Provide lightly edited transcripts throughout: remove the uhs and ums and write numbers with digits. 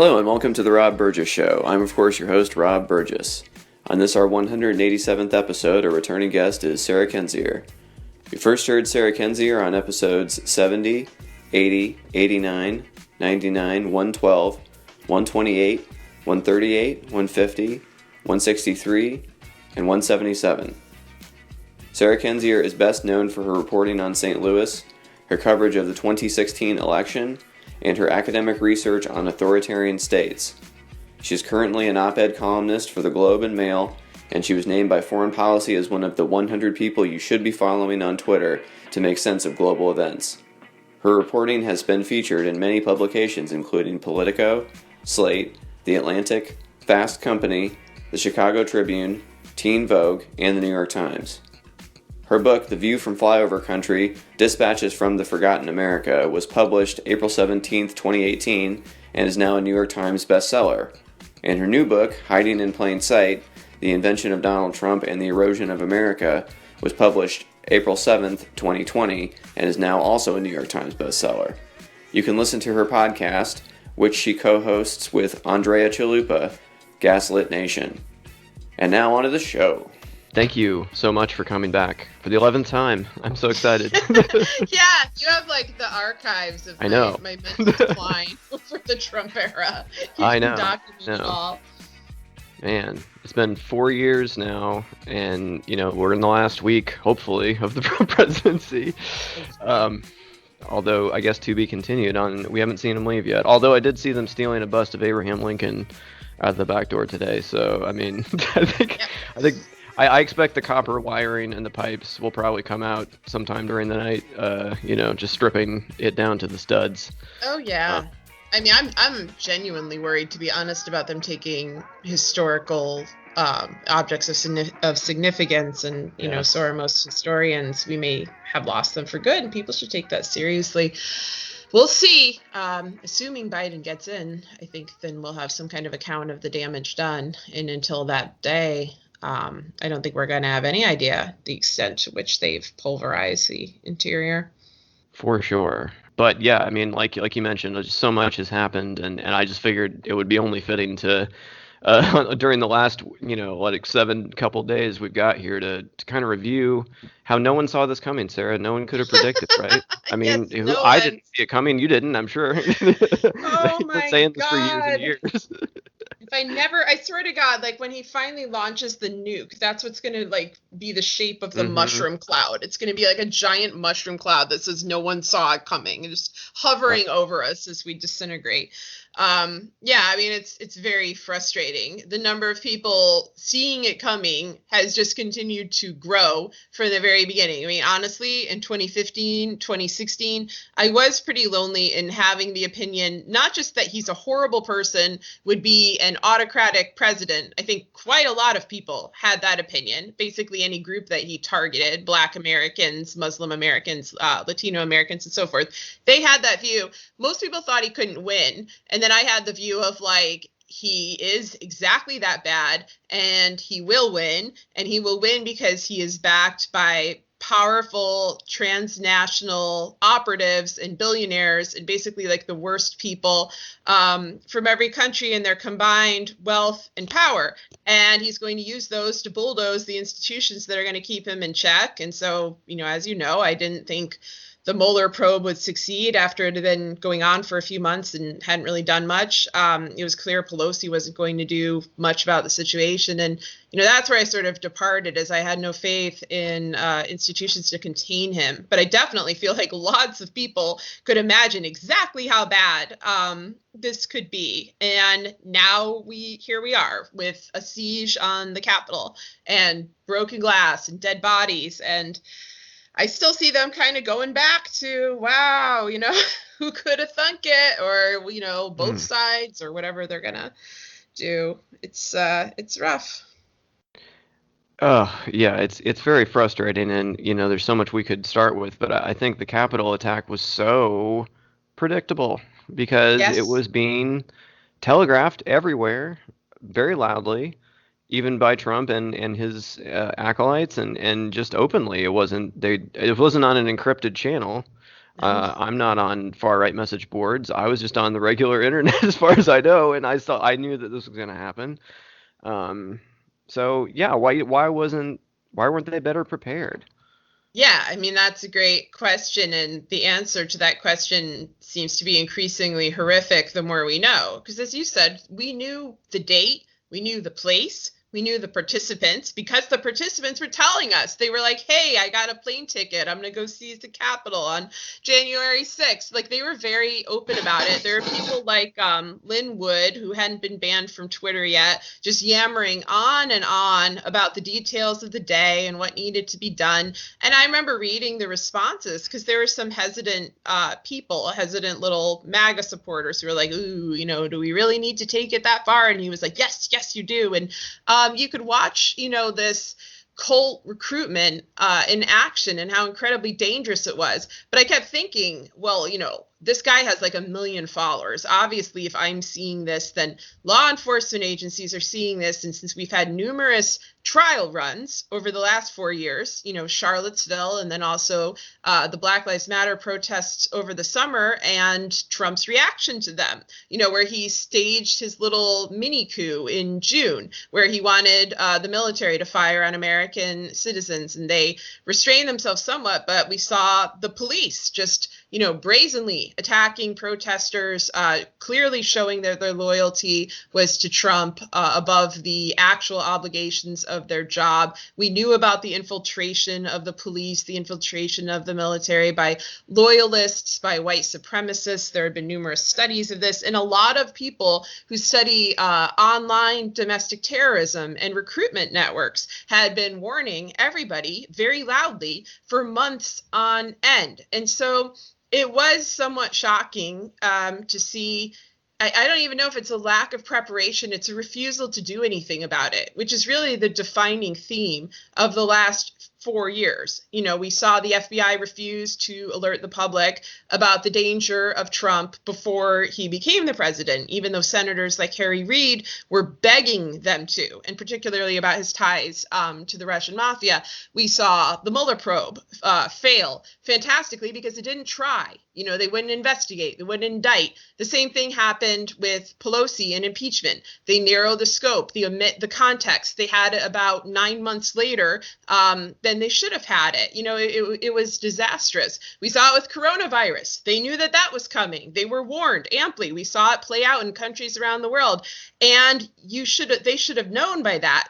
Hello and welcome to the Rob Burgess Show. I'm of course your host, Rob Burgess. On this our 187th episode, our returning guest is Sarah Kendzior. We first heard Sarah Kendzior on episodes 70, 80, 89, 99, 112, 128, 138, 150, 163, and 177. Sarah Kendzior is best known for her reporting on St. Louis, her coverage of the 2016 election, and her academic research on authoritarian states. She is currently an op-ed columnist for the Globe and Mail, and she was named by Foreign Policy as one of the 100 people you should be following on Twitter to make sense of global events. Her reporting has been featured in many publications including Politico, Slate, The Atlantic, Fast Company, The Chicago Tribune, Teen Vogue, and the New York Times. Her book, The View from Flyover Country, Dispatches from the Forgotten America, was published April 17, 2018, and is now a New York Times-bestseller. And her new book, Hiding in Plain Sight, The Invention of Donald Trump and the Erosion of America, was published April 7, 2020, and is now also a New York Times bestseller. You can listen to her podcast, which she co-hosts with Andrea Chalupa, Gaslit Nation. And now on to the show. Thank you so much for coming back for the 11th time. I'm so excited. Yeah, you have like the archives of my mental decline for the Trump era. You I know. Can document it all. Man, it's been 4 years now, and we're in the last week, hopefully, of the presidency. Although I guess to be continued on. We haven't seen him leave yet. Although I did see them stealing a bust of Abraham Lincoln out the back door today. So I mean, I expect the copper wiring and the pipes will probably come out sometime during the night. Just stripping it down to the studs. Oh yeah. I mean, I'm genuinely worried, to be honest, about them taking historical objects of significance, and so are most historians. We may have lost them for good, and people should take that seriously. We'll see. Assuming Biden gets in, I think then we'll have some kind of account of the damage done. And until that day, I don't think we're going to have any idea the extent to which they've pulverized the interior. For sure. But yeah, I mean, like you mentioned, just so much has happened, and I just figured it would be only fitting to, during the last, 7 couple days we've got here to kind of review how no one saw this coming, Sarah. No one could have predicted, right? I mean, Yes, I didn't see it coming. You didn't, I'm sure. Oh I've my been saying this for years God. and years. I swear to God, like when he finally launches the nuke, that's what's going to like be the shape of the mushroom cloud. It's going to be like a giant mushroom cloud that says no one saw it coming and just hovering over us as we disintegrate. Yeah, I mean, it's very frustrating. The number of people seeing it coming has just continued to grow from the very beginning. I mean, honestly, in 2015, 2016, I was pretty lonely in having the opinion, not just that he's a horrible person, would be an autocratic president. I think quite a lot of people had that opinion. Basically, any group that he targeted, Black Americans, Muslim Americans, Latino Americans, and so forth, they had that view. Most people thought he couldn't win. And then I had the view of like, he is exactly that bad and he will win, and he will win because he is backed by powerful transnational operatives and billionaires and basically like the worst people from every country and their combined wealth and power. And he's going to use those to bulldoze the institutions that are going to keep him in check. And so, as you know, I didn't think the Mueller probe would succeed after it had been going on for a few months and hadn't really done much. It was clear Pelosi wasn't going to do much about the situation. And, that's where I sort of departed, as I had no faith in institutions to contain him. But I definitely feel like lots of people could imagine exactly how bad this could be. And now here we are with a siege on the Capitol and broken glass and dead bodies. And I still see them kind of going back to, wow, who could have thunk it, or, both sides, or whatever they're going to do. It's rough. Oh, yeah, it's very frustrating, and, there's so much we could start with, but I think the Capitol attack was so predictable because it was being telegraphed everywhere very loudly, even by Trump and his acolytes, and just openly. It wasn't on an encrypted channel. I'm not on far right message boards. I was just on the regular internet as far as I know, and I knew that this was going to happen. So yeah, why weren't they better prepared? Yeah, I mean, that's a great question. And the answer to that question seems to be increasingly horrific the more we know. Because as you said, we knew the date, we knew the place, we knew the participants because the participants were telling us. They were like, hey, I got a plane ticket. I'm going to go seize the Capitol on January 6th. Like, they were very open about it. There are people like Lynn Wood, who hadn't been banned from Twitter yet, just yammering on and on about the details of the day and what needed to be done. And I remember reading the responses because there were some hesitant people, hesitant little MAGA supporters who were like, ooh, do we really need to take it that far? And he was like, yes, you do. And you could watch, this cult recruitment in action and how incredibly dangerous it was. But I kept thinking, well, this guy has like 1 million followers. Obviously, if I'm seeing this, then law enforcement agencies are seeing this. And since we've had numerous trial runs over the last 4 years, Charlottesville, and then also the Black Lives Matter protests over the summer and Trump's reaction to them, where he staged his little mini coup in June, where he wanted the military to fire on American citizens, and they restrained themselves somewhat, but we saw the police just brazenly attacking protesters, clearly showing that their loyalty was to Trump above the actual obligations of their job. We knew about the infiltration of the police, the infiltration of the military by loyalists, by white supremacists. There have been numerous studies of this, and a lot of people who study online domestic terrorism and recruitment networks had been warning everybody very loudly for months on end. And so it was somewhat shocking to see. I don't even know if it's a lack of preparation. It's a refusal to do anything about it, which is really the defining theme of the last 4 years. We saw the FBI refuse to alert the public about the danger of Trump before he became the president, even though senators like Harry Reid were begging them to, and particularly about his ties to the Russian mafia. We saw the Mueller probe fail fantastically because it didn't try. They wouldn't investigate. They wouldn't indict. The same thing happened with Pelosi and impeachment. They narrow the scope. They omit the context. They had it about 9 months later than they should have had it. It was disastrous. We saw it with coronavirus. They knew that was coming. They were warned amply. We saw it play out in countries around the world. And they should have known by that.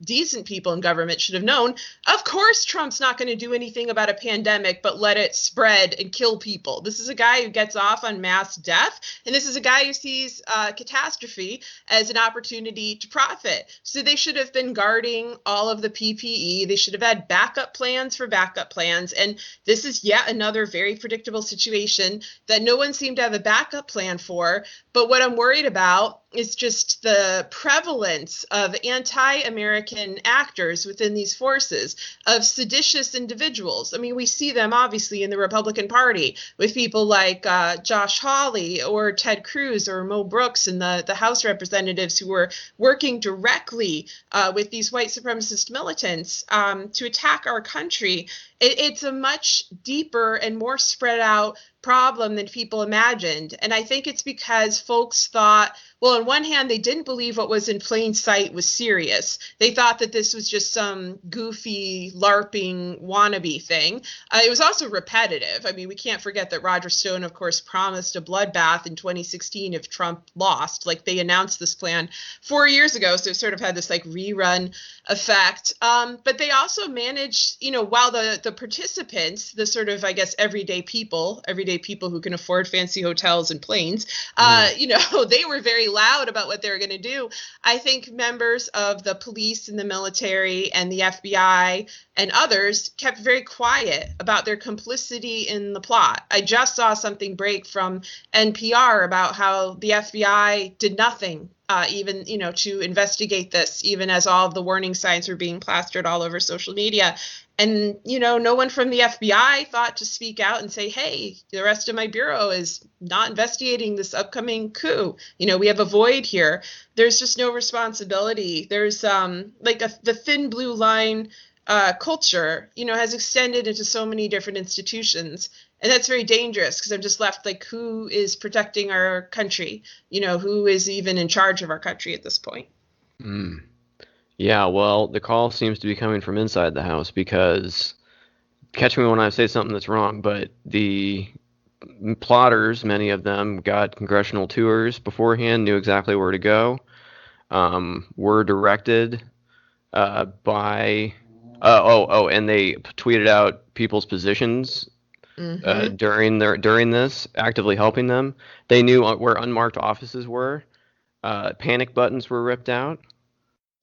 Decent people in government should have known. Of course, Trump's not going to do anything about a pandemic, but let it spread and kill people. This is a guy who gets off on mass death, and this is a guy who sees catastrophe as an opportunity to profit. So they should have been guarding all of the PPE. They should have had backup plans for backup plans. And this is yet another very predictable situation that no one seemed to have a backup plan for. But what I'm worried about is just the prevalence of anti-American actors within these forces, of seditious individuals. I mean, we see them obviously in the Republican Party with people like Josh Hawley or Ted Cruz or Mo Brooks and the House representatives who were working directly with these white supremacist militants to attack our country. It's a much deeper and more spread out problem than people imagined. And I think it's because folks thought, well, on one hand, they didn't believe what was in plain sight was serious. They thought that this was just some goofy, LARPing wannabe thing. It was also repetitive. I mean, we can't forget that Roger Stone, of course, promised a bloodbath in 2016 if Trump lost. Like, they announced this plan 4 years ago, so it sort of had this like rerun effect. But they also managed, while the participants, the sort of, I guess, everyday people who can afford fancy hotels and planes, they were very loud about what they were going to do. I think members of the police and the military and the FBI and others kept very quiet about their complicity in the plot. I just saw something break from NPR about how the FBI did nothing even to investigate this, even as all of the warning signs were being plastered all over social media. And, no one from the FBI thought to speak out and say, hey, the rest of my bureau is not investigating this upcoming coup. We have a void here. There's just no responsibility. There's the thin blue line culture, has extended into so many different institutions. And that's very dangerous because I'm just left like, who is protecting our country? Who is even in charge of our country at this point? Mm. Yeah, well, the call seems to be coming from inside the House because, catch me when I say something that's wrong, but the plotters, many of them, got congressional tours beforehand, knew exactly where to go, were directed by, and they tweeted out people's positions during this, actively helping them. They knew where unmarked offices were. Panic buttons were ripped out.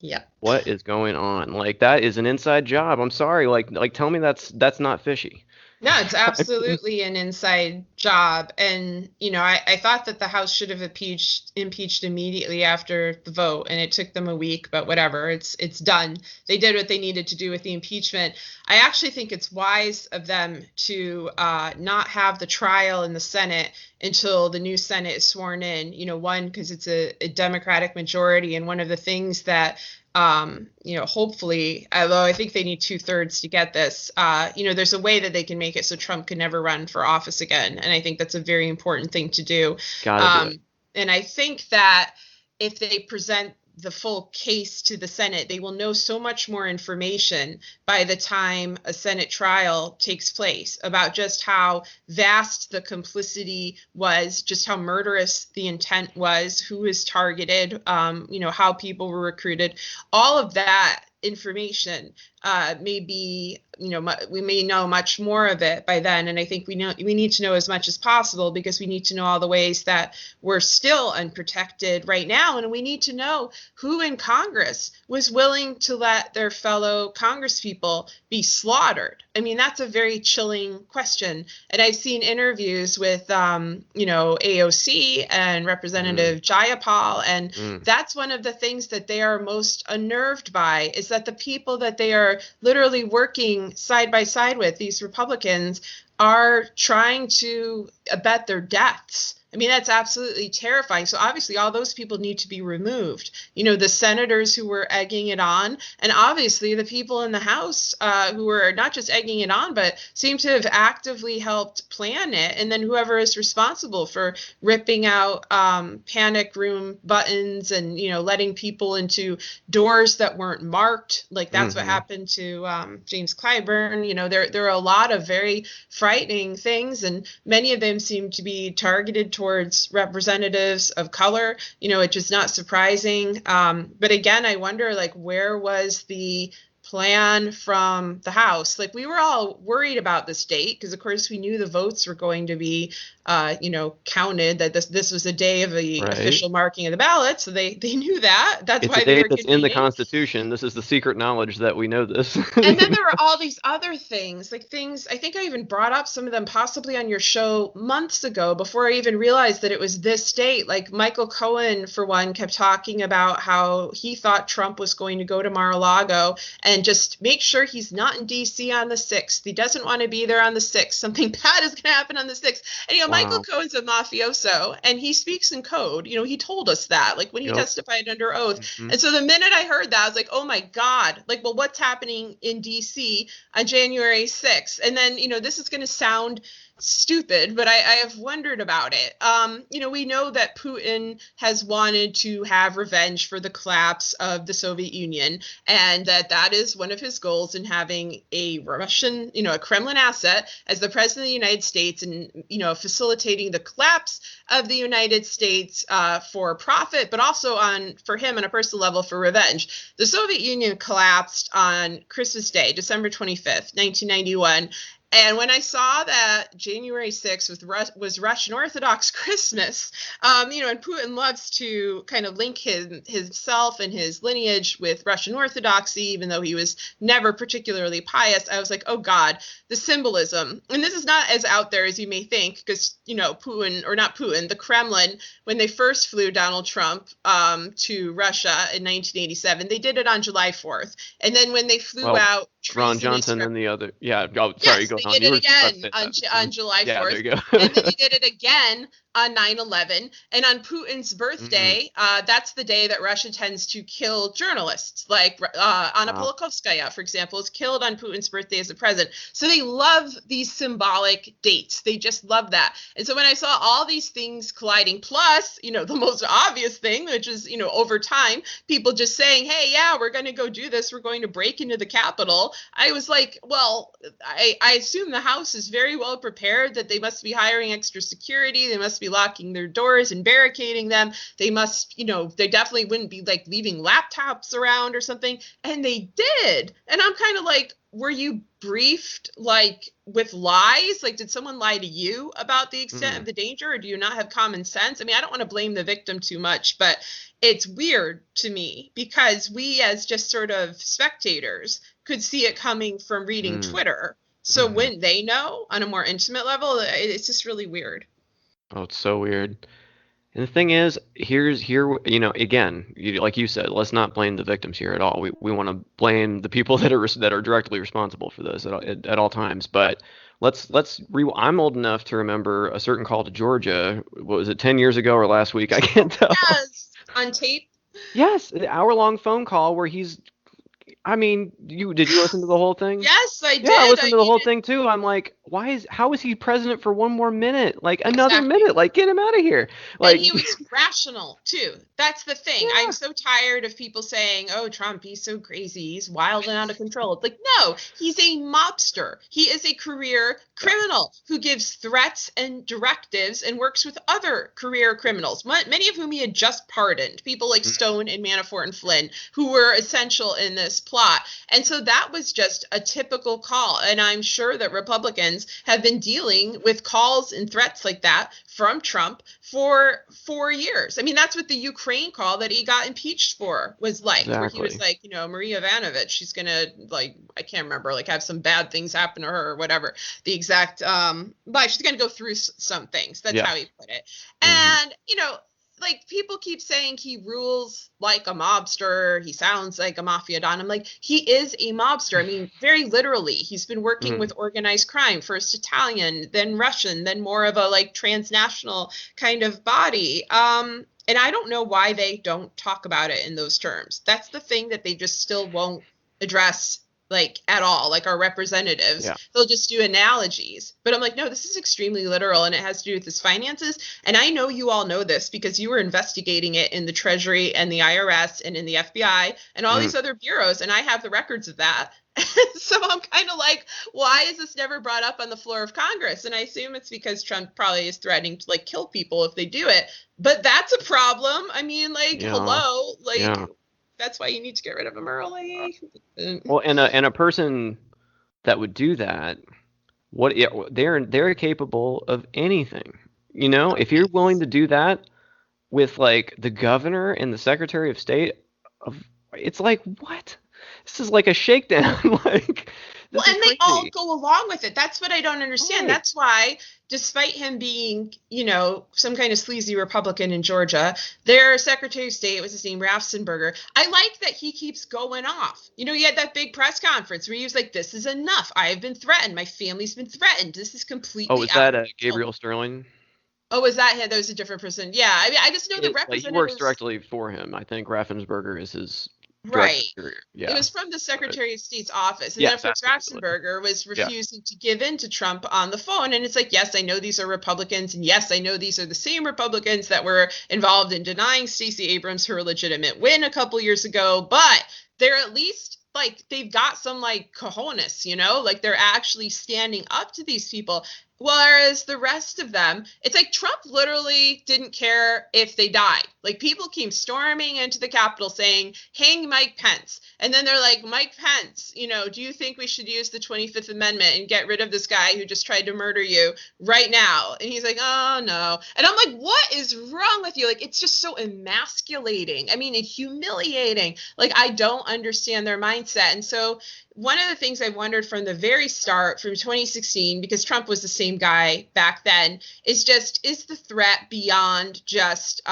Yeah. What is going on? Like, that is an inside job. I'm sorry. Like tell me that's not fishy. No, it's absolutely an inside job. And, I thought that the House should have impeached immediately after the vote, and it took them a week, but whatever, it's done. They did what they needed to do with the impeachment. I actually think it's wise of them to not have the trial in the Senate until the new Senate is sworn in, one, because it's a Democratic majority. And one of the things that hopefully, although I think they need 2/3 to get this, there's a way that they can make it so Trump can never run for office again. And I think that's a very important thing to do. Gotta do it. And I think that if they present the full case to the Senate, they will know so much more information by the time a Senate trial takes place about just how vast the complicity was, just how murderous the intent was, who was targeted, how people were recruited. All of that information may be, we may know much more of it by then. And I think we need to know as much as possible, because we need to know all the ways that we're still unprotected right now. And we need to know who in Congress was willing to let their fellow Congresspeople be slaughtered. I mean, that's a very chilling question. And I've seen interviews with, AOC and Representative Jayapal, and that's one of the things that they are most unnerved by, is that the people that they are literally working side by side with, these Republicans, are trying to abet their deaths. I mean, that's absolutely terrifying. So obviously all those people need to be removed. The senators who were egging it on, and obviously the people in the House who were not just egging it on, but seem to have actively helped plan it. And then whoever is responsible for ripping out panic room buttons and, letting people into doors that weren't marked. Like that's what happened to James Clyburn. There are a lot of very frightening things, and many of them seem to be targeted towards representatives of color. It's just not surprising. But again, I wonder, where was the plan from the House? We were all worried about this date because, of course, we knew the votes were going to be, counted, that this was a day of the official marking of the ballot. So they knew that. That's it's why a date that's in the Constitution. This is the secret knowledge that we know this. And then there were all these other things, I think I even brought up some of them possibly on your show months ago before I even realized that it was this date. Michael Cohen, for one, kept talking about how he thought Trump was going to go to Mar-a-Lago and just make sure he's not in D.C. on the 6th. He doesn't want to be there on the 6th. Something bad is going to happen on the 6th. And, Michael Cohen's a mafioso, and he speaks in code. He told us that, when he testified under oath. And so the minute I heard that, I was like, oh, my God. Well, what's happening in D.C. on January 6th? And then, this is going to sound stupid, but I have wondered about it. We know that Putin has wanted to have revenge for the collapse of the Soviet Union, and that is one of his goals in having a Russian, a Kremlin asset as the president of the United States, and, facilitating the collapse of the United States for profit, but also for him on a personal level for revenge. The Soviet Union collapsed on Christmas Day, December 25th, 1991. And when I saw that January 6th was Russian Orthodox Christmas, and Putin loves to kind of link himself and his lineage with Russian Orthodoxy, even though he was never particularly pious, I was like, oh God, the symbolism. And this is not as out there as you may think, because, the Kremlin, when they first flew Donald Trump to Russia in 1987, they did it on July 4th. And then when they flew out Ron Johnson and the other. Yeah. Oh, sorry. Yes, go going on. They did it again on July 4th. Yeah, there you go. And then he did it again on 9/11. And on Putin's birthday, that's the day that Russia tends to kill journalists. Like Anna Politkovskaya, for example, is killed on Putin's birthday as a president. So they love these symbolic dates. They just love that. And so when I saw all these things colliding, plus, the most obvious thing, which is, over time, people just saying, hey, yeah, we're going to go do this. We're going to break into the Capitol. I was like, well, I assume the House is very well prepared, that they must be hiring extra security. They must be locking their doors and barricading them. They must, they definitely wouldn't be like leaving laptops around or something. And they did. And I'm kind of like, were you briefed like with lies? Like, did someone lie to you about the extent of the danger, or do you not have common sense? I mean, I don't want to blame the victim too much, but it's weird to me because we as just sort of spectators could see it coming from reading Twitter. So wouldn't they know on a more intimate level? It's just really weird. Oh, it's so weird. And the thing is, again, like you said, let's not blame the victims here at all. We want to blame the people that are directly responsible for this at all times. But I'm old enough to remember a certain call to Georgia. What was it, 10 years ago or last week? I can't tell. Yes, on tape. Yes, an hour-long phone call where he's. I mean, did you listen to the whole thing? Yes, I did. Yeah, I listened to the whole thing too. I'm like, how is he president for one more minute? Like another minute? Like, get him out of here. Like, and he was rational too. That's the thing. Yeah. I'm so tired of people saying, "Oh, Trump, he's so crazy. He's wild and out of control." It's like, no, he's a mobster. He is a career criminal who gives threats and directives and works with other career criminals, many of whom he had just pardoned. People like Stone and Manafort and Flynn, who were essential in this plot. And so that was just a typical call. And I'm sure that Republicans have been dealing with calls and threats like that from Trump for 4 years. I mean, that's what the Ukraine call that he got impeached for was like, where he was like, Maria Ivanovich, she's going to, like, I can't remember, like have some bad things happen to her or whatever. The exact, but she's going to go through some things. That's how he put it. And, like, people keep saying he rules like a mobster. He sounds like a mafia don. I'm like, he is a mobster. I mean, very literally. He's been working with organized crime, first Italian, then Russian, then more of a like transnational kind of body. And I don't know why they don't talk about it in those terms. That's the thing that they just still won't address like at all, like our representatives. They'll just do analogies. But I'm like, no, this is extremely literal, and it has to do with his finances. And I know you all know this because you were investigating it in the Treasury and the IRS and in the FBI and all these other bureaus, and I have the records of that. So I'm kind of like, why is this never brought up on the floor of Congress? And I assume it's because Trump probably is threatening to like kill people if they do it. But that's a problem. I mean, like, hello, like. That's why you need to get rid of him early. Well, and a person that would do that, they're capable of anything. If you're willing to do that with like the governor and the Secretary of State, it's like, what? This is like a shakedown. Like, well, and they all go along with it. That's what I don't understand. Right. That's why, despite him being, some kind of sleazy Republican in Georgia, their Secretary of State, was his name, Raffensperger. I like that he keeps going off. He had that big press conference where he was like, this is enough. I have been threatened. My family's been threatened. This is completely was that Gabriel Sterling? Oh, was that him? That was a different person. Yeah, I mean, I just know the representative. He works directly for him. I think Raffensperger is his. Right. Yeah. It was from the Secretary of State's office. And then, of course, Raffensperger was refusing to give in to Trump on the phone. And it's like, yes, I know these are Republicans. And yes, I know these are the same Republicans that were involved in denying Stacey Abrams her legitimate win a couple years ago. But they're at least like, they've got some like cojones, like they're actually standing up to these people. Whereas the rest of them, it's like Trump literally didn't care if they died. Like, people came storming into the Capitol saying, hang Mike Pence. And then they're like, Mike Pence, do you think we should use the 25th Amendment and get rid of this guy who just tried to murder you right now? And he's like, oh, no. And I'm like, what is wrong with you? Like, it's just so emasculating. I mean, and humiliating. Like, I don't understand their mindset. And so one of the things I wondered from the very start, from 2016, because Trump was the same guy back then, is the threat beyond just,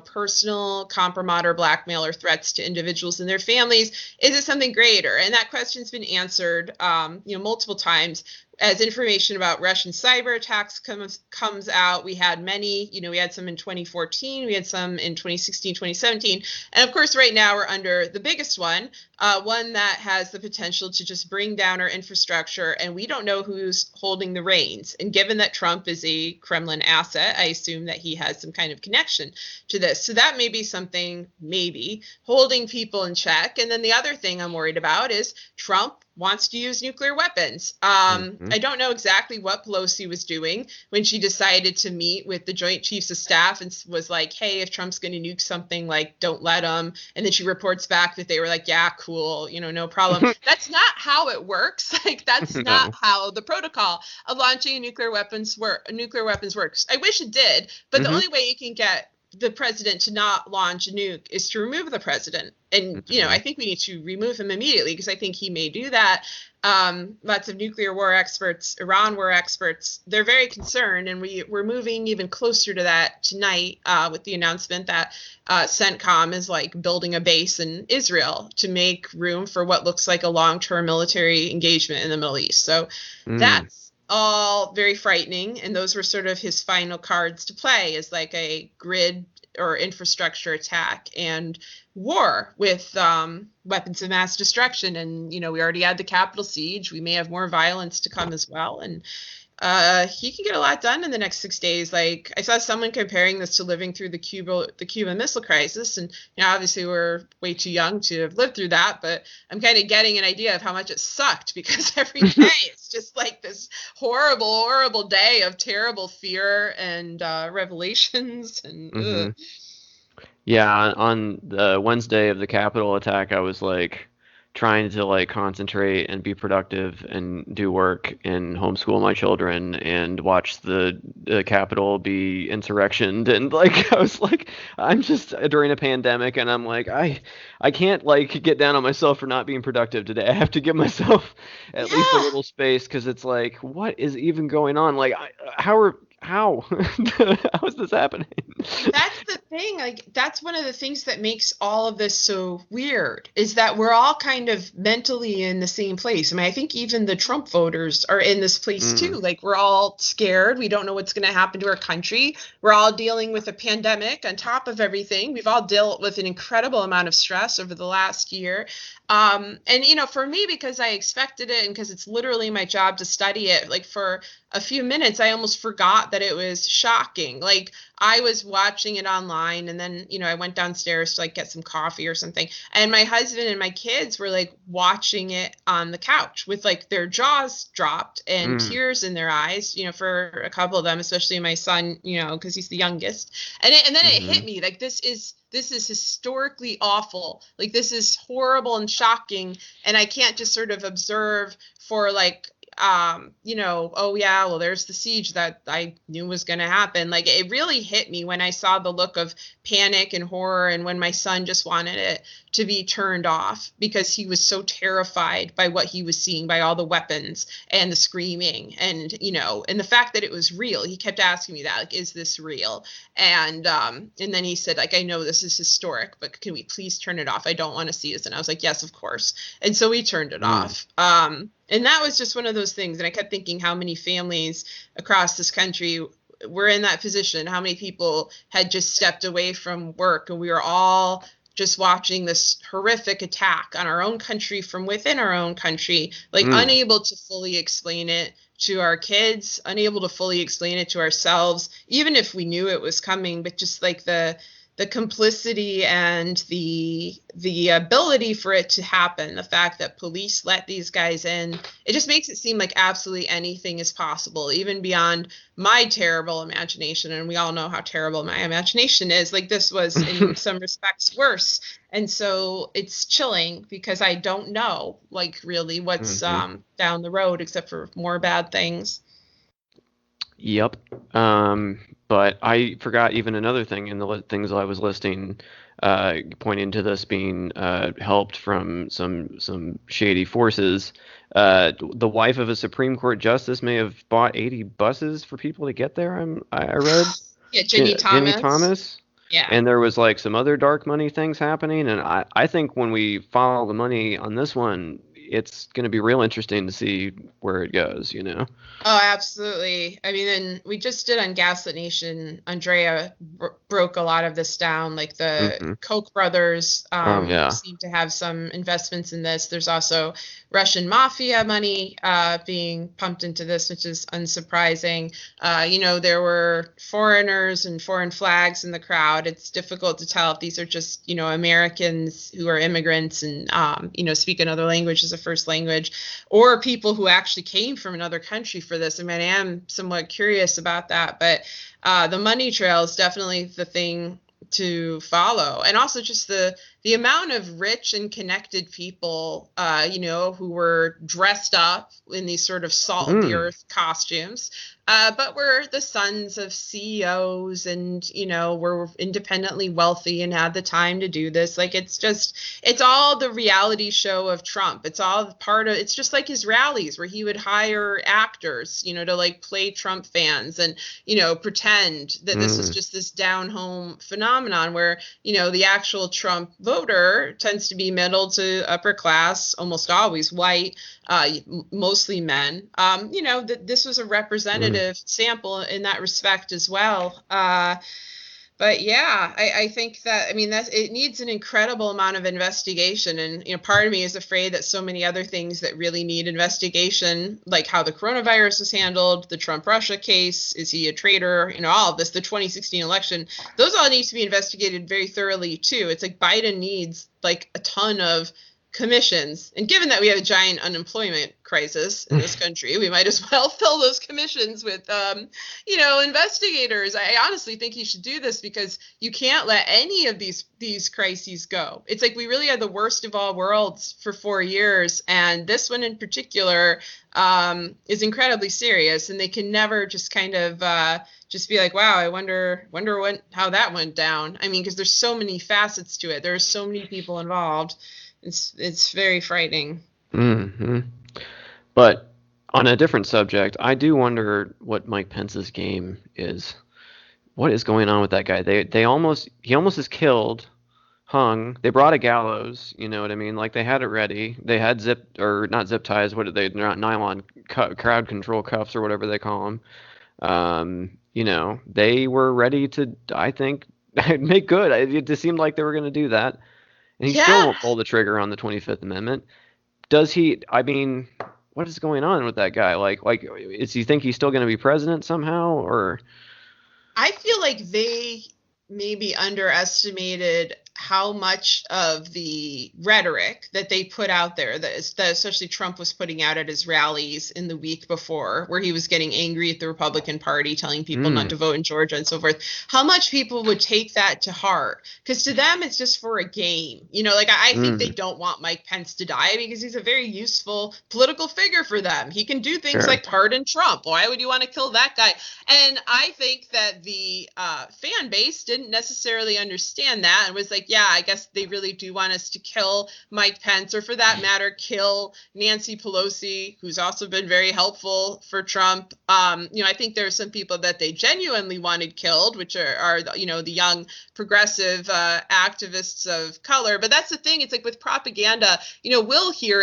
personal compromise or blackmail or threats to individuals and their families? Is it something greater? And that question's been answered, multiple times as information about Russian cyber attacks comes out, we had many, we had some in 2014, we had some in 2016, 2017. And of course, right now we're under the biggest one that has the potential to just bring down our infrastructure. And we don't know who's holding the reins. And given that Trump is a Kremlin asset, I assume that he has some kind of connection to this. So that may be something, maybe, holding people in check. And then the other thing I'm worried about is Trump wants to use nuclear weapons. I don't know exactly what Pelosi was doing when she decided to meet with the Joint Chiefs of Staff and was like, hey, if Trump's going to nuke something, like, don't let him. And then she reports back that they were like, yeah, cool, no problem. That's not how it works. Like, that's not how the protocol of launching nuclear weapons works. I wish it did, but the only way you can get the president to not launch a nuke is to remove the president. And, I think we need to remove him immediately because I think he may do that. Lots of nuclear war experts, Iran war experts, they're very concerned. And we're moving even closer to that tonight with the announcement that CENTCOM is like building a base in Israel to make room for what looks like a long-term military engagement in the Middle East. So that's all very frightening. And those were sort of his final cards to play, as like a grid or infrastructure attack and war with weapons of mass destruction. And, we already had the Capitol siege. We may have more violence to come as well. And he can get a lot done in the next 6 days. Like, I saw someone comparing this to living through the Cuban Missile Crisis. And, obviously we're way too young to have lived through that, but I'm kind of getting an idea of how much it sucked, because every day it's just like this horrible, horrible day of terrible fear and revelations. And yeah, on the Wednesday of the Capitol attack, I was like trying to like concentrate and be productive and do work and homeschool my children and watch the Capitol be insurrectioned. And like, I was like, I'm just during a pandemic, and I'm like, I can't like get down on myself for not being productive today. I have to give myself at least a little space, because it's like, what is even going on? Like, how is this happening? That's the thing. Like, that's one of the things that makes all of this so weird, is that we're all kind of mentally in the same place. I mean, I think even the Trump voters are in this place too. Like, we're all scared. We don't know what's going to happen to our country. We're all dealing with a pandemic on top of everything. We've all dealt with an incredible amount of stress over the last year. And, for me, because I expected it and because it's literally my job to study it, like, for a few minutes, I almost forgot that it was shocking. Like, I was watching it online, and then, I went downstairs to like get some coffee or something. And my husband and my kids were like watching it on the couch with like their jaws dropped and tears in their eyes, for a couple of them, especially my son, because he's the youngest. And then it hit me, like, this is historically awful. Like, this is horrible and shocking. And I can't just sort of observe for like, oh yeah, well, there's the siege that I knew was going to happen. Like, it really hit me when I saw the look of panic and horror, and when my son just wanted it to be turned off because he was so terrified by what he was seeing, by all the weapons and the screaming, and and the fact that it was real. He kept asking me that, like, is this real? And then he said, like, I know this is historic, but can we please turn it off? I don't want to see this. And I was like, yes, of course. And so we turned it off. And that was just one of those things. And I kept thinking how many families across this country were in that position, how many people had just stepped away from work, and we were all just watching this horrific attack on our own country from within our own country, like unable to fully explain it to our kids, unable to fully explain it to ourselves, even if we knew it was coming, but just like the complicity and the ability for it to happen, the fact that police let these guys in, it just makes it seem like absolutely anything is possible, even beyond my terrible imagination. And we all know how terrible my imagination is. Like, this was in some respects worse. And so it's chilling, because I don't know, like, really what's down the road, except for more bad things. Yep. But I forgot even another thing in the things I was listing, pointing to this being helped from some shady forces. The wife of a Supreme Court justice may have bought 80 buses for people to get there. I read. Yeah, Ginny Thomas. Yeah. And there was like some other dark money things happening. And I think when we follow the money on this one, it's going to be real interesting to see where it goes, you know? Oh, absolutely. I mean, and we just did on Gaslit Nation, Andrea broke a lot of this down. Like the Koch brothers seem to have some investments in this. There's also Russian mafia money being pumped into this, which is unsurprising. There were foreigners and foreign flags in the crowd. It's difficult to tell if these are just, Americans who are immigrants and, speak another language as a first language, or people who actually came from another country for this. I mean, I am somewhat curious about that, but the money trail is definitely the thing to follow. And also just the amount of rich and connected people, who were dressed up in these sort of salt of the earth costumes, but were the sons of CEOs and, were independently wealthy and had the time to do this. Like, it's all the reality show of Trump. It's all it's just like his rallies where he would hire actors, to like play Trump fans and, pretend that this was just this down home phenomenon where, the actual Trump voter tends to be middle to upper class, almost always white, mostly men. This was a representative sample in that respect as well. But yeah, I think that, it needs an incredible amount of investigation. And, part of me is afraid that so many other things that really need investigation, like how the coronavirus was handled, the Trump-Russia case, is he a traitor, all of this, the 2016 election, those all need to be investigated very thoroughly too. It's like Biden needs like a ton of commissions, and given that we have a giant unemployment crisis in this country, we might as well fill those commissions with investigators. I honestly think he should do this, because you can't let any of these crises go. It's like we really had the worst of all worlds for 4 years, and this one in particular is incredibly serious, and they can never just kind of just be like, wow, I wonder how that went down. I mean, because there's so many facets to it. There are so many people involved. It's very frightening. But on a different subject, I do wonder what Mike Pence's game is. What is going on with that guy? He almost is killed, hung. They brought a gallows. You know what I mean? Like, they had it ready. They had not zip ties. What did they? They're not nylon crowd control cuffs or whatever they call them. They were ready to, I think, make good. It just seemed like they were going to do that. And he still won't pull the trigger on the 25th Amendment. Does he? I mean, what is going on with that guy? Like, is he think he's still going to be president somehow, or? I feel like they maybe underestimated how much of the rhetoric that they put out there, that especially Trump was putting out at his rallies in the week before, where he was getting angry at the Republican Party, telling people not to vote in Georgia and so forth, how much people would take that to heart. Because to them, it's just for a game. I think they don't want Mike Pence to die, because he's a very useful political figure for them. He can do things like pardon Trump. Why would you want to kill that guy? And I think that the fan base didn't necessarily understand that and was like, yeah, I guess they really do want us to kill Mike Pence, or for that matter, kill Nancy Pelosi, who's also been very helpful for Trump. I think there are some people that they genuinely wanted killed, which are the young progressive activists of color. But that's the thing. It's like with propaganda, we'll hear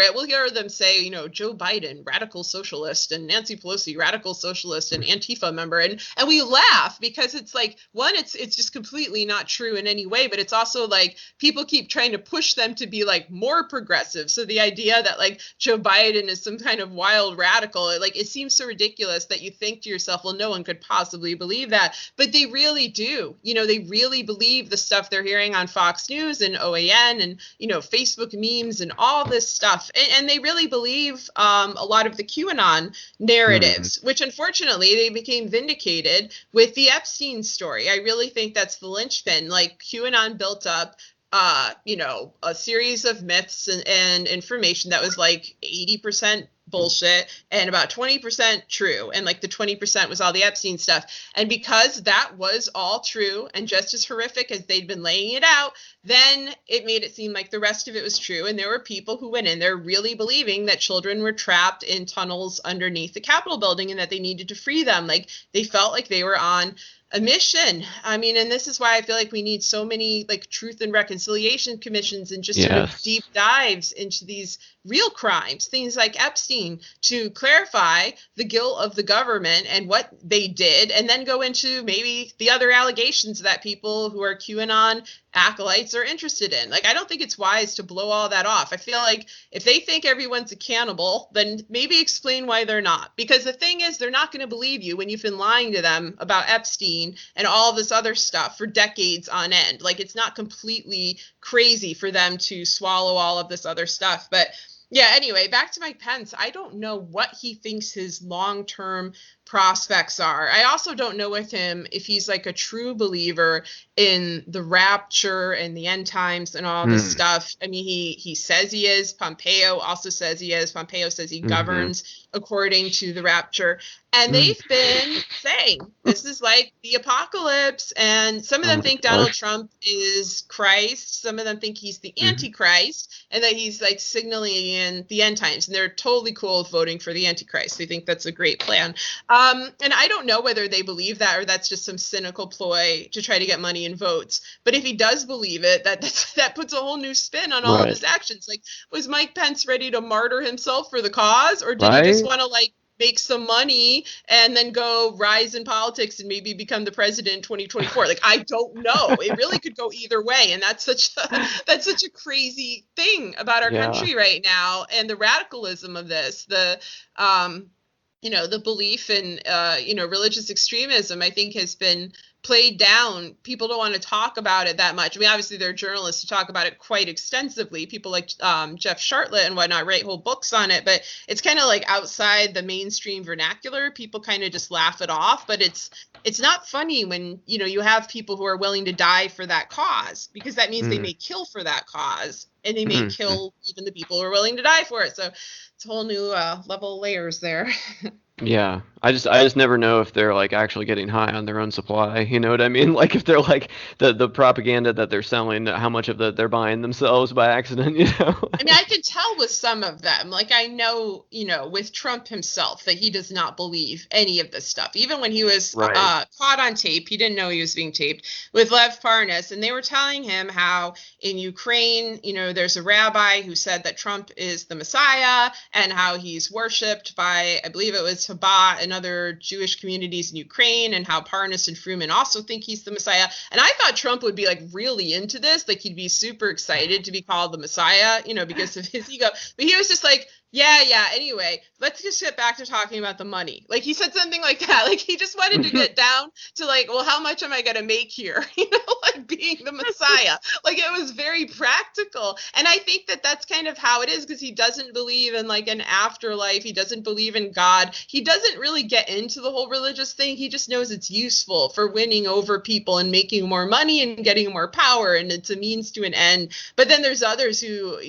them say, Joe Biden, radical socialist, and Nancy Pelosi, radical socialist and Antifa member. And we laugh, because it's like, one, it's just completely not true in any way, but it's also like people keep trying to push them to be like more progressive. So the idea that like Joe Biden is some kind of wild radical, it seems so ridiculous that you think to yourself, well, no one could possibly believe that. But they really do. They really believe the stuff they're hearing on Fox News and OAN and, Facebook memes and all this stuff. And they really believe a lot of the QAnon narratives, which unfortunately they became vindicated with the Epstein story. I really think that's the linchpin. Like, QAnon built up a series of myths and information that was like 80% bullshit and about 20% true. And like the 20% was all the Epstein stuff. And because that was all true and just as horrific as they'd been laying it out, then it made it seem like the rest of it was true. And there were people who went in there really believing that children were trapped in tunnels underneath the Capitol building and that they needed to free them. Like, they felt like they were on a mission. I mean, and this is why I feel like we need so many like truth and reconciliation commissions and just sort of deep dives into these real crimes, things like Epstein, to clarify the guilt of the government and what they did, and then go into maybe the other allegations that people who are QAnon acolytes are interested in. Like, I don't think it's wise to blow all that off. I feel like if they think everyone's a cannibal, then maybe explain why they're not. Because the thing is, they're not going to believe you when you've been lying to them about Epstein and all this other stuff for decades on end. Like, it's not completely crazy for them to swallow all of this other stuff. But yeah, anyway, back to Mike Pence. I don't know what he thinks his long-term prospects are. I also don't know with him if he's like a true believer in the rapture and the end times and all this stuff. I mean, he says he is. Pompeo also says he is. Pompeo says he governs according to the rapture. And they've been saying this is like the apocalypse. And some of them think Donald Trump is Christ. Some of them think he's the Antichrist and that he's like signaling in the end times. And they're totally cool with voting for the Antichrist. They think that's a great plan. And I don't know whether they believe that or that's just some cynical ploy to try to get money and votes. But if he does believe it, that puts a whole new spin on all of his actions. Like, was Mike Pence ready to martyr himself for the cause, or did he just want to like make some money and then go rise in politics and maybe become the president in 2024? Like, I don't know. It really could go either way. And that's such a crazy thing about our country right now. And the radicalism of this, the belief in, religious extremism, I think has been played down. People don't want to talk about it that much. I mean, obviously there are journalists who talk about it quite extensively. People like Jeff Shartlett and whatnot write whole books on it, but it's kind of like outside the mainstream vernacular. People kind of just laugh it off, but it's not funny when, you have people who are willing to die for that cause, because that means they may kill for that cause, and they may kill even the people who are willing to die for it. So it's a whole new level of layers there. Yeah, I just never know if they're like actually getting high on their own supply. You know what I mean? Like if they're like the propaganda that they're selling, how much of that they're buying themselves by accident. I mean, I can tell with some of them. Like I know, with Trump himself, that he does not believe any of this stuff. Even when he was caught on tape, he didn't know he was being taped with Lev Parnas, and they were telling him how in Ukraine, there's a rabbi who said that Trump is the Messiah, and how he's worshipped by, I believe it was Chabad and other Jewish communities in Ukraine, and how Parnas and Fruman also think he's the Messiah. And I thought Trump would be like really into this, like he'd be super excited to be called the Messiah, because of his ego. But he was just like, yeah, anyway, let's just get back to talking about the money. Like he said something like that. Like he just wanted to get down to like, well, how much am I going to make here? Like being the Messiah. Like it was very practical. And I think that that's kind of how it is, because he doesn't believe in like an afterlife. He doesn't believe in God. He doesn't really get into the whole religious thing. He just knows it's useful for winning over people and making more money and getting more power. And it's a means to an end. But then there's others who,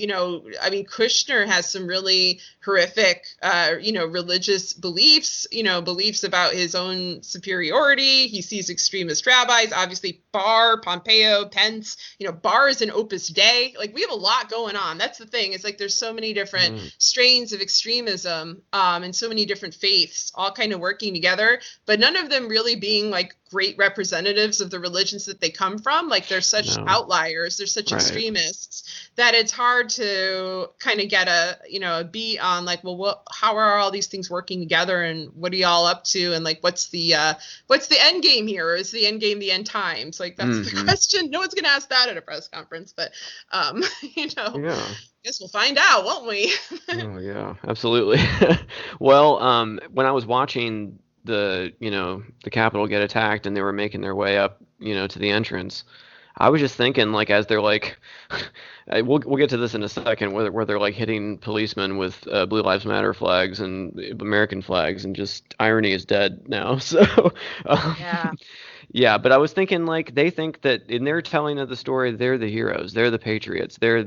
Kushner has some really horrific, religious beliefs, beliefs about his own superiority. He sees extremist rabbis, obviously Barr, Pompeo, Pence, Barr is an Opus Dei. Like we have a lot going on. That's the thing. It's like there's so many different strains of extremism and so many different faiths all kind of working together, but none of them really being like great representatives of the religions that they come from. Like they're such outliers, they're such extremists that it's hard to kind of get a beat on like, well, how are all these things working together, and what are y'all up to, and like what's the end game here? Or is the end game the end times? Like that's the question. No one's gonna ask that at a press conference, but guess we'll find out, won't we? Oh yeah, absolutely. Well, when I was watching the Capitol get attacked and they were making their way up, to the entrance, I was just thinking, like, as they're like, we'll get to this in a second, where they're like hitting policemen with Blue Lives Matter flags and American flags, and just irony is dead now. So yeah, but I was thinking, like, they think that in their telling of the story, they're the heroes, they're the patriots, they're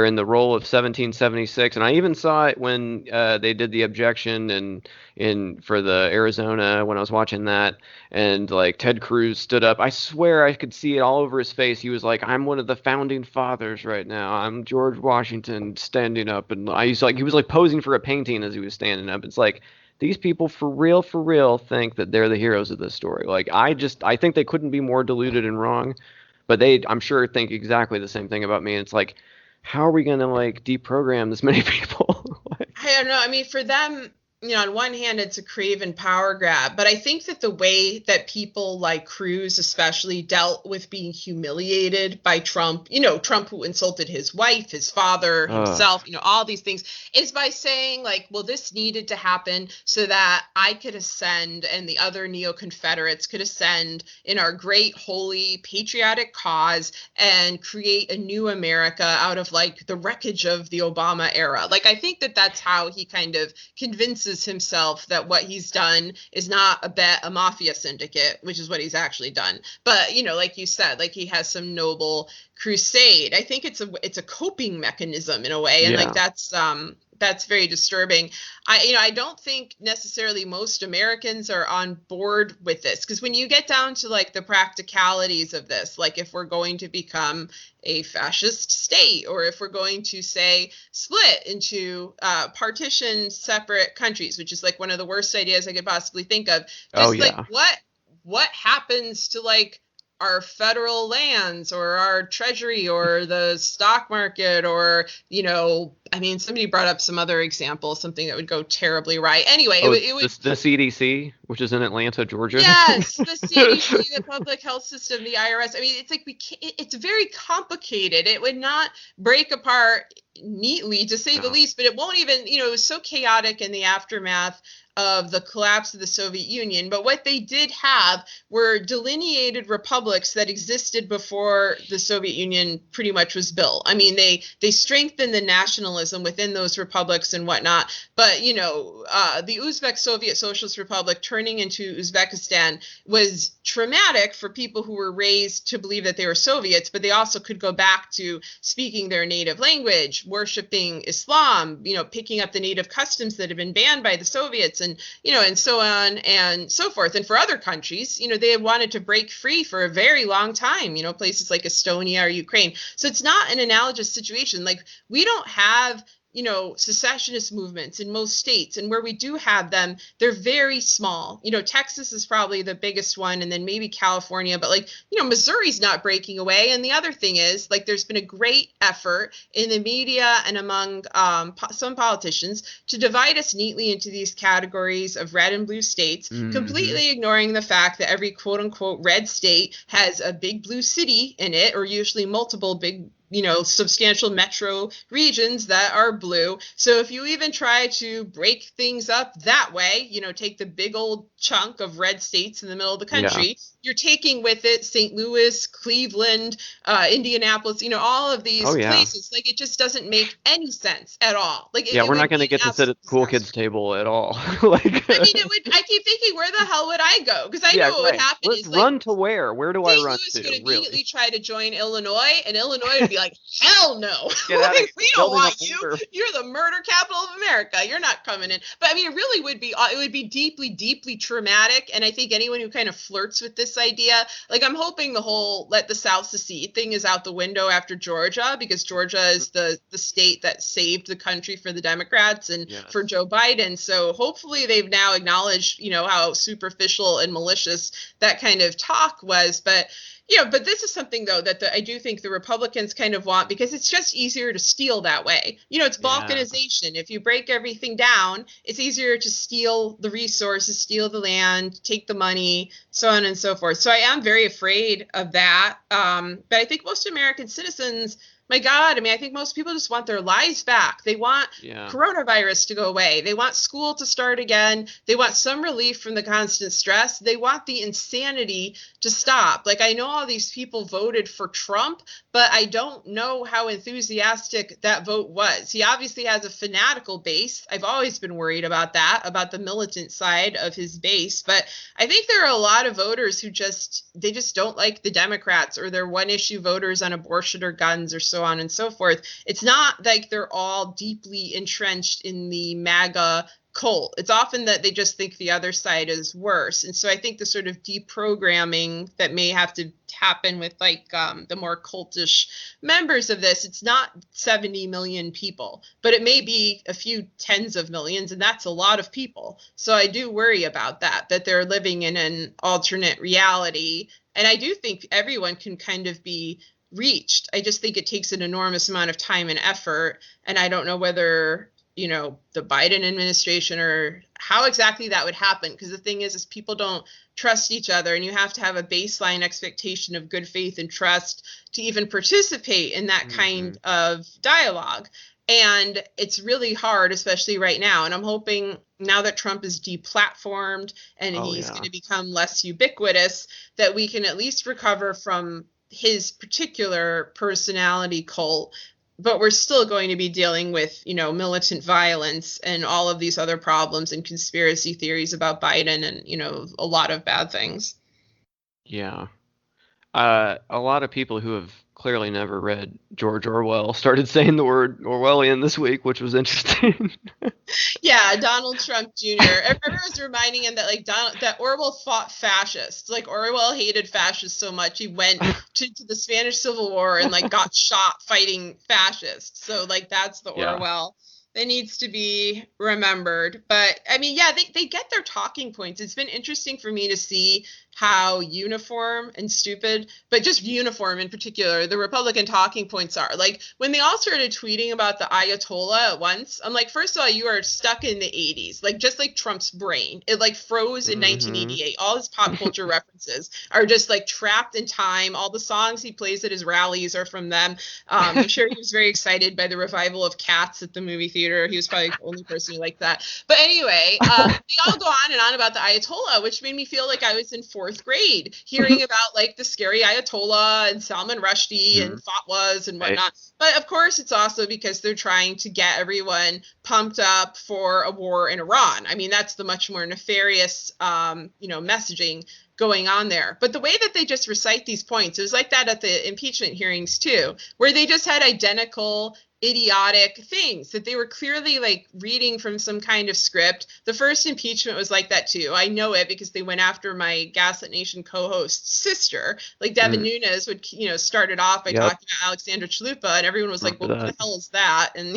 in the role of 1776, and I even saw it when they did the objection in for the Arizona, when I was watching that, and like Ted Cruz stood up. I swear I could see it all over his face. He was like, "I'm one of the founding fathers right now. I'm George Washington standing up," and he was like posing for a painting as he was standing up. It's like, these people for real think that they're the heroes of this story. Like I think they couldn't be more deluded and wrong, but I'm sure think exactly the same thing about me. And it's like, how are we going to like deprogram this many people? I don't know. I mean, for them, on one hand, it's a craven power grab, but I think that the way that people like Cruz especially dealt with being humiliated by Trump, Trump who insulted his wife, his father, himself, all these things, is by saying like, well, this needed to happen so that I could ascend and the other neo-Confederates could ascend in our great, holy, patriotic cause and create a new America out of like the wreckage of the Obama era. Like, I think that that's how he kind of convinces himself that what he's done is not a mafia syndicate, which is what he's actually done. But, like you said, like he has some noble crusade. I think it's a coping mechanism in a way. And like that's very disturbing. I don't think necessarily most Americans are on board with this, because when you get down to like the practicalities of this, like if we're going to become a fascist state, or if we're going to say split into partition separate countries, which is like one of the worst ideas I could possibly think of. Like what happens to like our federal lands or our treasury or the stock market, or somebody brought up some other example, something that would go terribly right. Anyway, it would the CDC, which is in Atlanta, Georgia. Yes, the CDC, the public health system, the IRS. I mean, it's like it's very complicated. It would not break apart neatly, to say the least, but it won't even, it was so chaotic in the aftermath of the collapse of the Soviet Union. But what they did have were delineated republics that existed before the Soviet Union pretty much was built. I mean, they strengthened the nationalism within those republics and whatnot. But, the Uzbek Soviet Socialist Republic turning into Uzbekistan was traumatic for people who were raised to believe that they were Soviets, but they also could go back to speaking their native language, worshiping Islam, picking up the native customs that had been banned by the Soviets, and so on and so forth. And for other countries, they had wanted to break free for a very long time, places like Estonia or Ukraine. So it's not an analogous situation. Like, we don't have secessionist movements in most states, and where we do have them, they're very small. Texas is probably the biggest one, and then maybe California, but Missouri's not breaking away. And the other thing is, like, there's been a great effort in the media and among some politicians to divide us neatly into these categories of red and blue states, completely ignoring the fact that every quote unquote red state has a big blue city in it, or usually multiple big substantial metro regions that are blue. So if you even try to break things up that way, take the big old chunk of red states in the middle of the country, you're taking with it St. Louis, Cleveland, Indianapolis, all of these places. Like, it just doesn't make any sense at all. Like, we're not going to get to sit at the cool kids table at all. I keep thinking, where the hell would I go? Because I know what would happen. Let's run to where? Where do I run to? St. Louis would immediately try to join Illinois, and Illinois would be like, hell no. We don't want you. You're the murder capital of America. You're not coming in. But I mean, it would be deeply, deeply traumatic. And I think anyone who kind of flirts with this idea, like, I'm hoping the whole let the South secede thing is out the window after Georgia, because Georgia is the state that saved the country for the Democrats and for Joe Biden. So hopefully they've now acknowledged, how superficial and malicious that kind of talk was. But but this is something, though, that I do think the Republicans kind of want, because it's just easier to steal that way. It's balkanization. If you break everything down, it's easier to steal the resources, steal the land, take the money, so on and so forth. So I am very afraid of that. But I think most American citizens, my God, I mean, I think most people just want their lives back. They want coronavirus to go away. They want school to start again. They want some relief from the constant stress. They want the insanity to stop. Like, I know all these people voted for Trump, but I don't know how enthusiastic that vote was. He obviously has a fanatical base. I've always been worried about that, about the militant side of his base. But I think there are a lot of voters who just don't like the Democrats, or they're one issue voters on abortion or guns or so on and so forth. It's not like they're all deeply entrenched in the MAGA cult. It's often that they just think the other side is worse. And so I think the sort of deprogramming that may have to happen with the more cultish members of this, it's not 70 million people, but it may be a few tens of millions, and that's a lot of people. So I do worry about that they're living in an alternate reality. And I do think everyone can kind of be reached. I just think it takes an enormous amount of time and effort. And I don't know whether, you know, the Biden administration or how exactly that would happen. Because the thing is people don't trust each other, and you have to have a baseline expectation of good faith and trust to even participate in that kind of dialogue. And it's really hard, especially right now. And I'm hoping now that Trump is deplatformed and he's going to become less ubiquitous, that we can at least recover from his particular personality cult. But we're still going to be dealing with, you know, militant violence and all of these other problems and conspiracy theories about Biden and, you know, a lot of bad things. Yeah. A lot of people who have clearly never read George Orwell started saying the word Orwellian this week, which was interesting. Yeah, Donald Trump Jr. Everyone's reminding him that that Orwell fought fascists. Like Orwell hated fascists so much he went to the Spanish Civil War and like got shot fighting fascists. So like that's the Orwell that needs to be remembered. But I mean, yeah, they get their talking points. It's been interesting for me to see how uniform and stupid, but just uniform in particular, the Republican talking points are. Like when they all started tweeting about the Ayatollah at once, I'm like, first of all, you are stuck in the 80s, like just like Trump's brain. It like froze in 1988. All his pop culture references are just like trapped in time. All the songs he plays at his rallies are from them. I'm sure he was very excited by the revival of Cats at the movie theater. He was probably the only person who liked that. But anyway, they all go on and on about the Ayatollah, which made me feel like I was in fourth grade hearing about like the scary Ayatollah and Salman Rushdie and fatwas and whatnot. But of course, it's also because they're trying to get everyone pumped up for a war in Iran. I mean, that's the much more nefarious, messaging going on there. But the way that they just recite these points, it was like that at the impeachment hearings too, where they just had identical idiotic things that they were clearly like reading from some kind of script. The first impeachment was like that too. I know it because they went after my Gaslit Nation co-host's sister. Like Devin Nunes would, started off by talking about Alexandra Chalupa, and everyone was like, well, what the hell is that? And,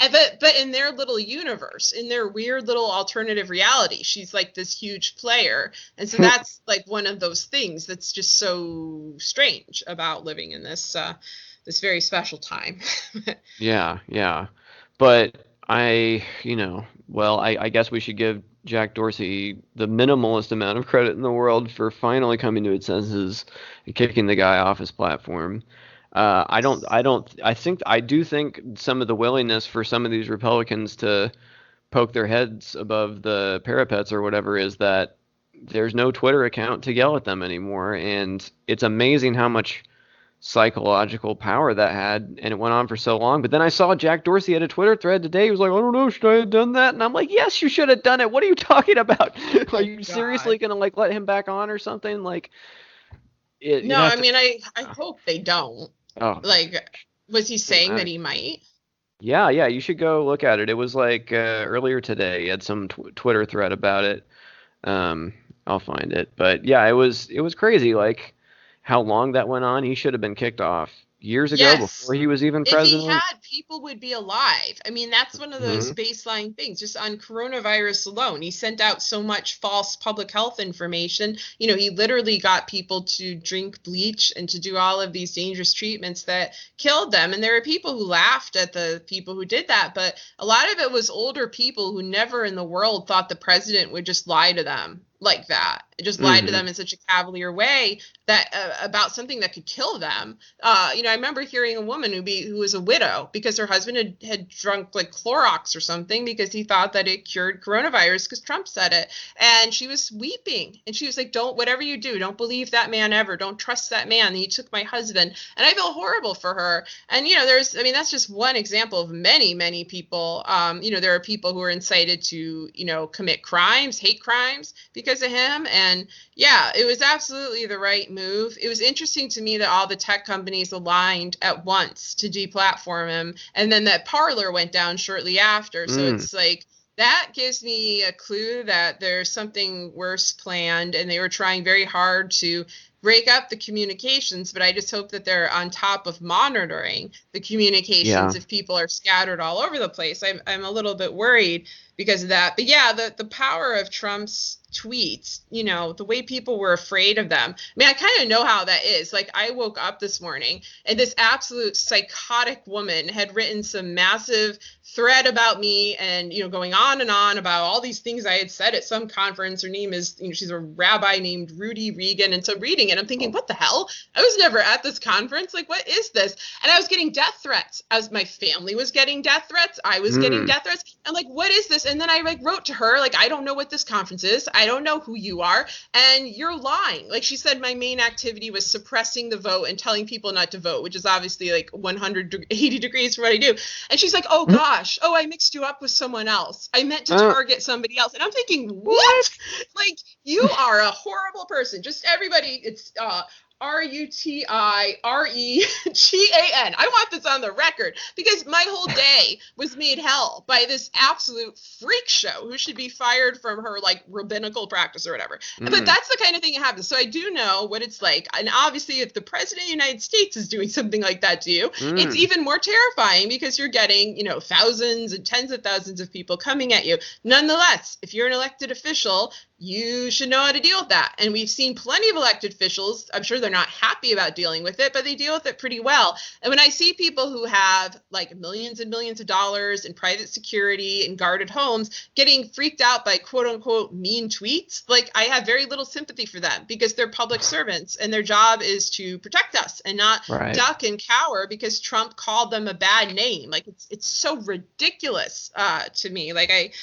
but in their little universe, in their weird little alternative reality, she's like this huge player. And so that's like one of those things that's just so strange about living in this very special time. Yeah. But I guess we should give Jack Dorsey the minimalist amount of credit in the world for finally coming to its senses and kicking the guy off his platform. I do think some of the willingness for some of these Republicans to poke their heads above the parapets or whatever is that there's no Twitter account to yell at them anymore. And it's amazing how much psychological power that had, and it went on for so long. But then I saw Jack Dorsey had a Twitter thread today. He was like, I don't know, should I have done that? And I'm like, yes, you should have done it. What are you talking about? Are you seriously gonna like let him back on or something? Like, I hope they don't. Oh, like, was he saying that he might? Yeah, you should go look at it. It was like earlier today. He had some Twitter thread about it. I'll find it. But yeah, it was crazy. Like how long that went on. He should have been kicked off years ago before he was even president. If he had, people would be alive. I mean, that's one of those baseline things. Just on coronavirus alone, he sent out so much false public health information. He literally got people to drink bleach and to do all of these dangerous treatments that killed them. And there are people who laughed at the people who did that. But a lot of it was older people who never in the world thought the president would just lie to them like that. It just lied to them in such a cavalier way that about something that could kill them. I remember hearing a woman who was a widow because her husband had drunk like Clorox or something because he thought that it cured coronavirus because Trump said it. And she was weeping and she was like, whatever you do, don't believe that man ever. Don't trust that man. He took my husband. And I feel horrible for her. And, that's just one example of many, many people. There are people who are incited to, commit crimes, hate crimes because of him. And yeah, it was absolutely the right move. It was interesting to me that all the tech companies aligned at once to deplatform him, and then that Parler went down shortly after. So it's like that gives me a clue that there's something worse planned, and they were trying very hard to break up the communications. But I just hope that they're on top of monitoring the communications if people are scattered all over the place. I'm a little bit worried because of that. But yeah, the power of Trump's tweets, the way people were afraid of them. I mean, I kind of know how that is. Like, I woke up this morning and this absolute psychotic woman had written some massive thread about me and, going on and on about all these things I had said at some conference. Her name is, she's a rabbi named Rudy Regan. And so reading it, I'm thinking, what the hell? I was never at this conference. Like, what is this? And I was getting death threats as my family was getting death threats. I was getting death threats. And like, what is this? And then I wrote to her, like, I don't know what this conference is. I don't know who you are, and you're lying. Like, she said, my main activity was suppressing the vote and telling people not to vote, which is obviously like 180 degrees from what I do. And she's like, oh gosh, I mixed you up with someone else. I meant to target somebody else. And I'm thinking, what? Like, you are a horrible person. Just everybody, it's RUTIREGAN. I want this on the record because my whole day was made hell by this absolute freak show who should be fired from her like rabbinical practice or whatever. But that's the kind of thing that happens. So I do know what it's like. And obviously, if the president of the United States is doing something like that to you, it's even more terrifying because you're getting, thousands and tens of thousands of people coming at you. Nonetheless, if you're an elected official, you should know how to deal with that. And we've seen plenty of elected officials. I'm sure they're not happy about dealing with it, but they deal with it pretty well. And when I see people who have like millions and millions of dollars in private security and guarded homes getting freaked out by quote unquote mean tweets, like, I have very little sympathy for them because they're public servants and their job is to protect us and not duck and cower because Trump called them a bad name. Like, it's so ridiculous to me. Like,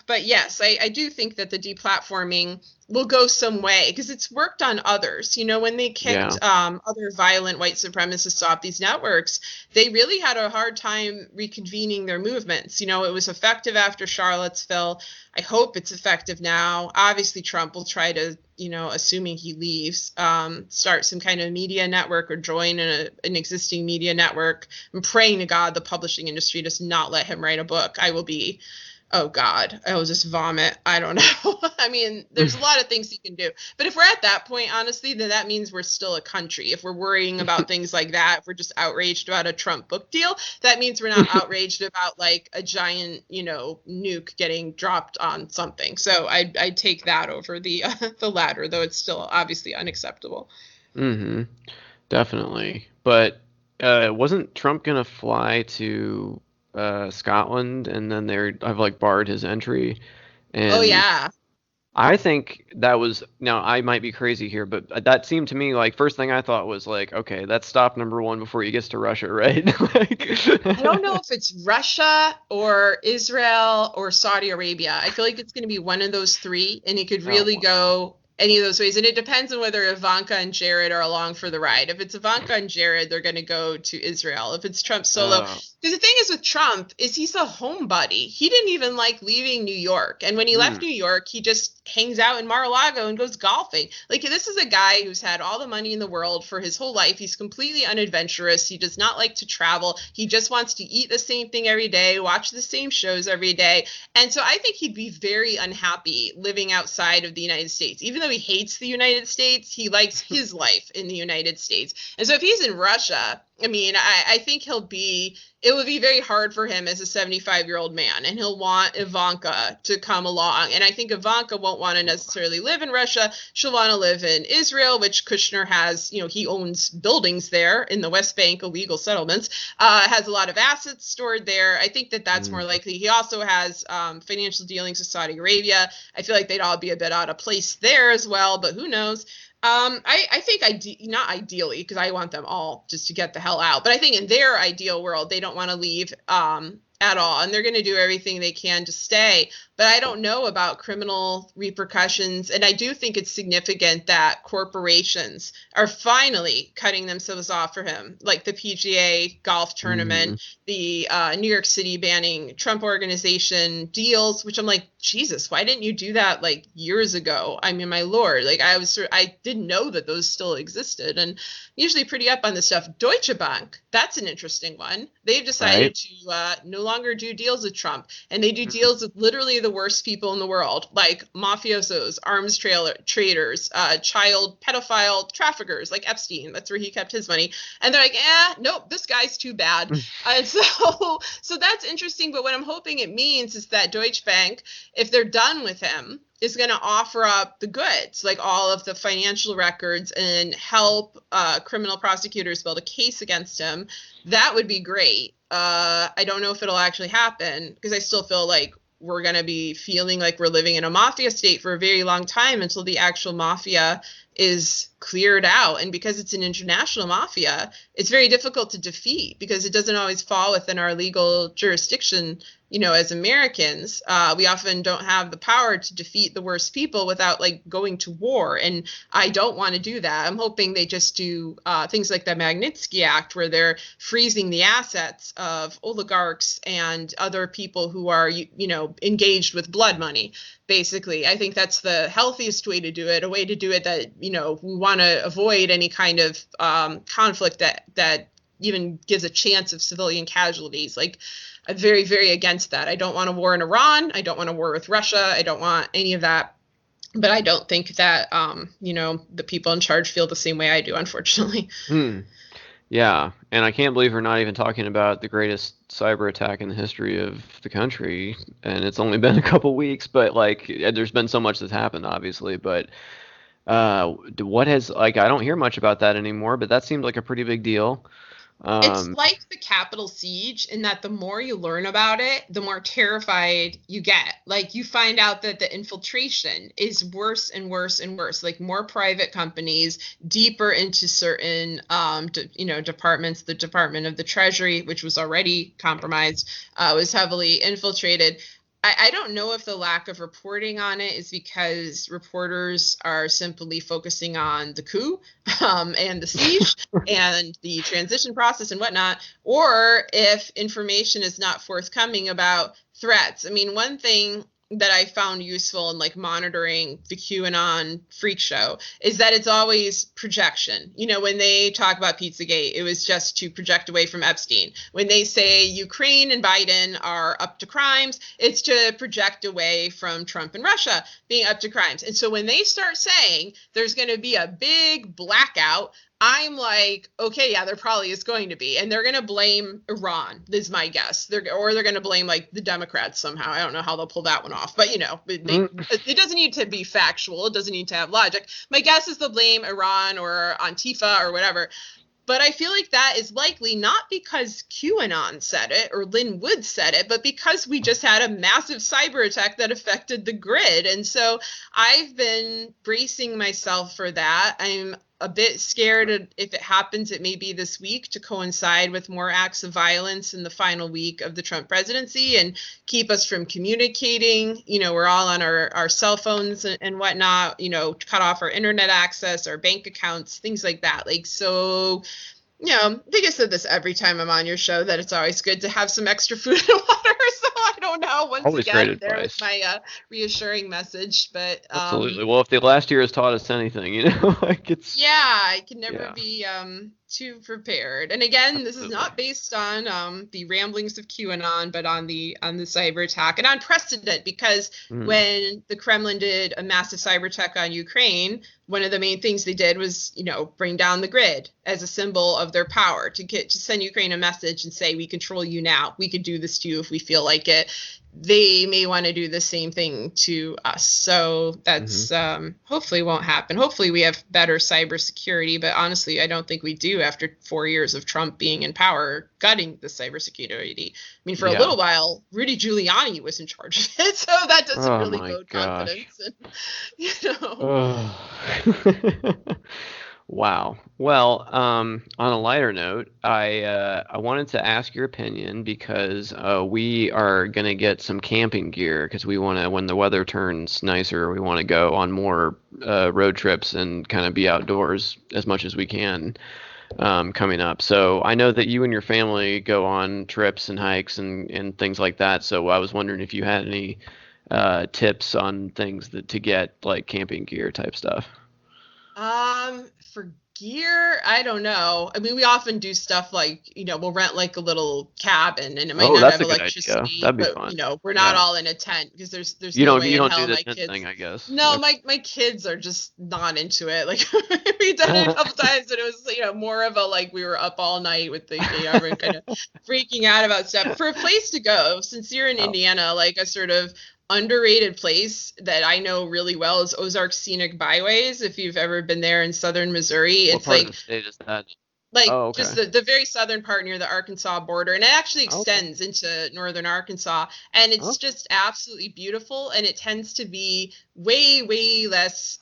but yes, I do think that the deplatforming will go some way because it's worked on others. When they kicked other violent white supremacists off these networks, they really had a hard time reconvening their movements. It was effective after Charlottesville. I hope it's effective now. Obviously, Trump will try to, assuming he leaves, start some kind of media network or join an existing media network. I'm praying to God the publishing industry does not let him write a book. I will be... oh God, I will just vomit. I don't know. I mean, there's a lot of things he can do. But if we're at that point, honestly, then that means we're still a country. If we're worrying about things like that, if we're just outraged about a Trump book deal, that means we're not outraged about like a giant, nuke getting dropped on something. So I'd take that over the latter, though it's still obviously unacceptable. Definitely. But wasn't Trump going to fly to Scotland, and then I've like barred his entry. And oh yeah, I think that was, now I might be crazy here, but that seemed to me like first thing I thought was like, okay, that's stop number one before he gets to Russia, right? I don't know if it's Russia or Israel or Saudi Arabia. I feel like it's going to be one of those three, and it could really go any of those ways. And it depends on whether Ivanka and Jared are along for the ride. If it's Ivanka and Jared, they're going to go to Israel. If it's Trump solo, because the thing is with Trump is he's a homebody. He didn't even like leaving New York. And when he left New York, he just hangs out in Mar-a-Lago and goes golfing. Like, this is a guy who's had all the money in the world for his whole life. He's completely unadventurous. He does not like to travel. He just wants to eat the same thing every day, watch the same shows every day. And so I think he'd be very unhappy living outside of the United States. Even though he hates the United States, he likes his life in the United States. And so if he's in Russia, I mean, I think it would be very hard for him as a 75-year-old man, and he'll want Ivanka to come along. And I think Ivanka won't want to necessarily live in Russia. She'll want to live in Israel, which Kushner has, he owns buildings there in the West Bank, illegal settlements, has a lot of assets stored there. I think that that's more likely. He also has financial dealings with Saudi Arabia. I feel like they'd all be a bit out of place there as well, but who knows? I think not ideally, because I want them all just to get the hell out, but I think in their ideal world, they don't want to leave at all, and they're going to do everything they can to stay. But I don't know about criminal repercussions, and I do think it's significant that corporations are finally cutting themselves off for him, like the PGA golf tournament, the New York City banning Trump organization deals, which I'm like, Jesus, why didn't you do that like years ago? I mean, my Lord, like I didn't know that those still existed, and usually pretty up on this stuff. Deutsche Bank That's an interesting one. They've decided to no longer do deals with Trump, and they do deals with literally the worst people in the world, like mafiosos, arms traders, child pedophile traffickers, like Epstein. That's where he kept his money. And they're like, nope, this guy's too bad. And so that's interesting. But what I'm hoping it means is that Deutsche Bank, if they're done with him, is going to offer up the goods, like all of the financial records, and help criminal prosecutors build a case against him. That would be great. I don't know if it'll actually happen, because I still feel like we're going to be feeling like we're living in a mafia state for a very long time until the actual mafia is cleared out. And because it's an international mafia, it's very difficult to defeat, because it doesn't always fall within our legal jurisdiction. As Americans, we often don't have the power to defeat the worst people without like going to war. And I don't want to do that. I'm hoping they just do things like the Magnitsky Act, where they're freezing the assets of oligarchs and other people who are, engaged with blood money. Basically, I think that's the healthiest way to do it, a way to do it that, we want to avoid any kind of conflict that even gives a chance of civilian casualties. Like, I'm very, very against that. I don't want a war in Iran. I don't want a war with Russia. I don't want any of that. But I don't think that, the people in charge feel the same way I do, unfortunately. Yeah, and I can't believe we're not even talking about the greatest cyber attack in the history of the country, and it's only been a couple weeks, but there's been so much that's happened, obviously. But what has, I don't hear much about that anymore, but that seemed like a pretty big deal. It's like the Capitol siege, in that the more you learn about it, the more terrified you get. Like, you find out that the infiltration is worse and worse and worse. Like, more private companies, deeper into certain, departments. The Department of the Treasury, which was already compromised, was heavily infiltrated. I don't know if the lack of reporting on it is because reporters are simply focusing on the coup and the siege and the transition process and whatnot, or if information is not forthcoming about threats. I mean, one thing that I found useful in monitoring the QAnon freak show is that it's always projection. When they talk about Pizzagate, it was just to project away from Epstein. When they say Ukraine and Biden are up to crimes, it's to project away from Trump and Russia being up to crimes. And so when they start saying there's going to be a big blackout, I'm like, okay, yeah, there probably is going to be. And they're going to blame Iran, is my guess. They're going to blame the Democrats somehow. I don't know how they'll pull that one off. But, it doesn't need to be factual. It doesn't need to have logic. My guess is they'll blame Iran or Antifa or whatever. But I feel like that is likely not because QAnon said it or Lynn Wood said it, but because we just had a massive cyber attack that affected the grid. And so I've been bracing myself for that. I'm a bit scared if it happens, it may be this week, to coincide with more acts of violence in the final week of the Trump presidency and keep us from communicating. We're all on our cell phones and whatnot, cut off our internet access, our bank accounts, things like that. So, I think I said this every time I'm on your show, that it's always good to have some extra food and water. So I don't know. Once always again, there's my reassuring message. But absolutely. Well, if the last year has taught us anything, it's I can never be too prepared. And again, this is not based on the ramblings of QAnon, but on the cyber attack and on precedent. Because when the Kremlin did a massive cyber attack on Ukraine, one of the main things they did was, bring down the grid as a symbol of their power, to send Ukraine a message and say, we control you now. We could do this to you if we feel like it. They may want to do the same thing to us. So that's hopefully won't happen. Hopefully we have better cybersecurity, but honestly, I don't think we do after 4 years of Trump being in power, gutting the cybersecurity. I mean, for a little while, Rudy Giuliani was in charge of it, so that doesn't really bode confidence. And, Wow. Well, on a lighter note, I wanted to ask your opinion because we are going to get some camping gear because we want to, when the weather turns nicer, we want to go on more road trips and kind of be outdoors as much as we can coming up. So I know that you and your family go on trips and hikes and things like that. So I was wondering if you had any tips on things to get, like camping gear type stuff. For Gear, I don't know. I mean, we often do stuff like, we'll rent like a little cabin, and it might Oh, not that's have a good electricity, idea. That'd be but fun. we're not Yeah. all in a tent because there's You no don't way you in don't hell do the my tent kids. thing, I guess. No, my kids are just not into it. Like we've done it a couple times, and it was more of a like we were up all night with the everyone kind of freaking out about stuff. For a place to go, since you're in Oh. Indiana, like a sort of underrated place that I know really well is Ozark Scenic Byways. If you've ever been there in southern Missouri, What it's part of like the state is that? like Oh, okay. just the very southern part near the Arkansas border, and it actually Okay. extends into northern Arkansas, and it's Okay. just absolutely beautiful, and it tends to be way less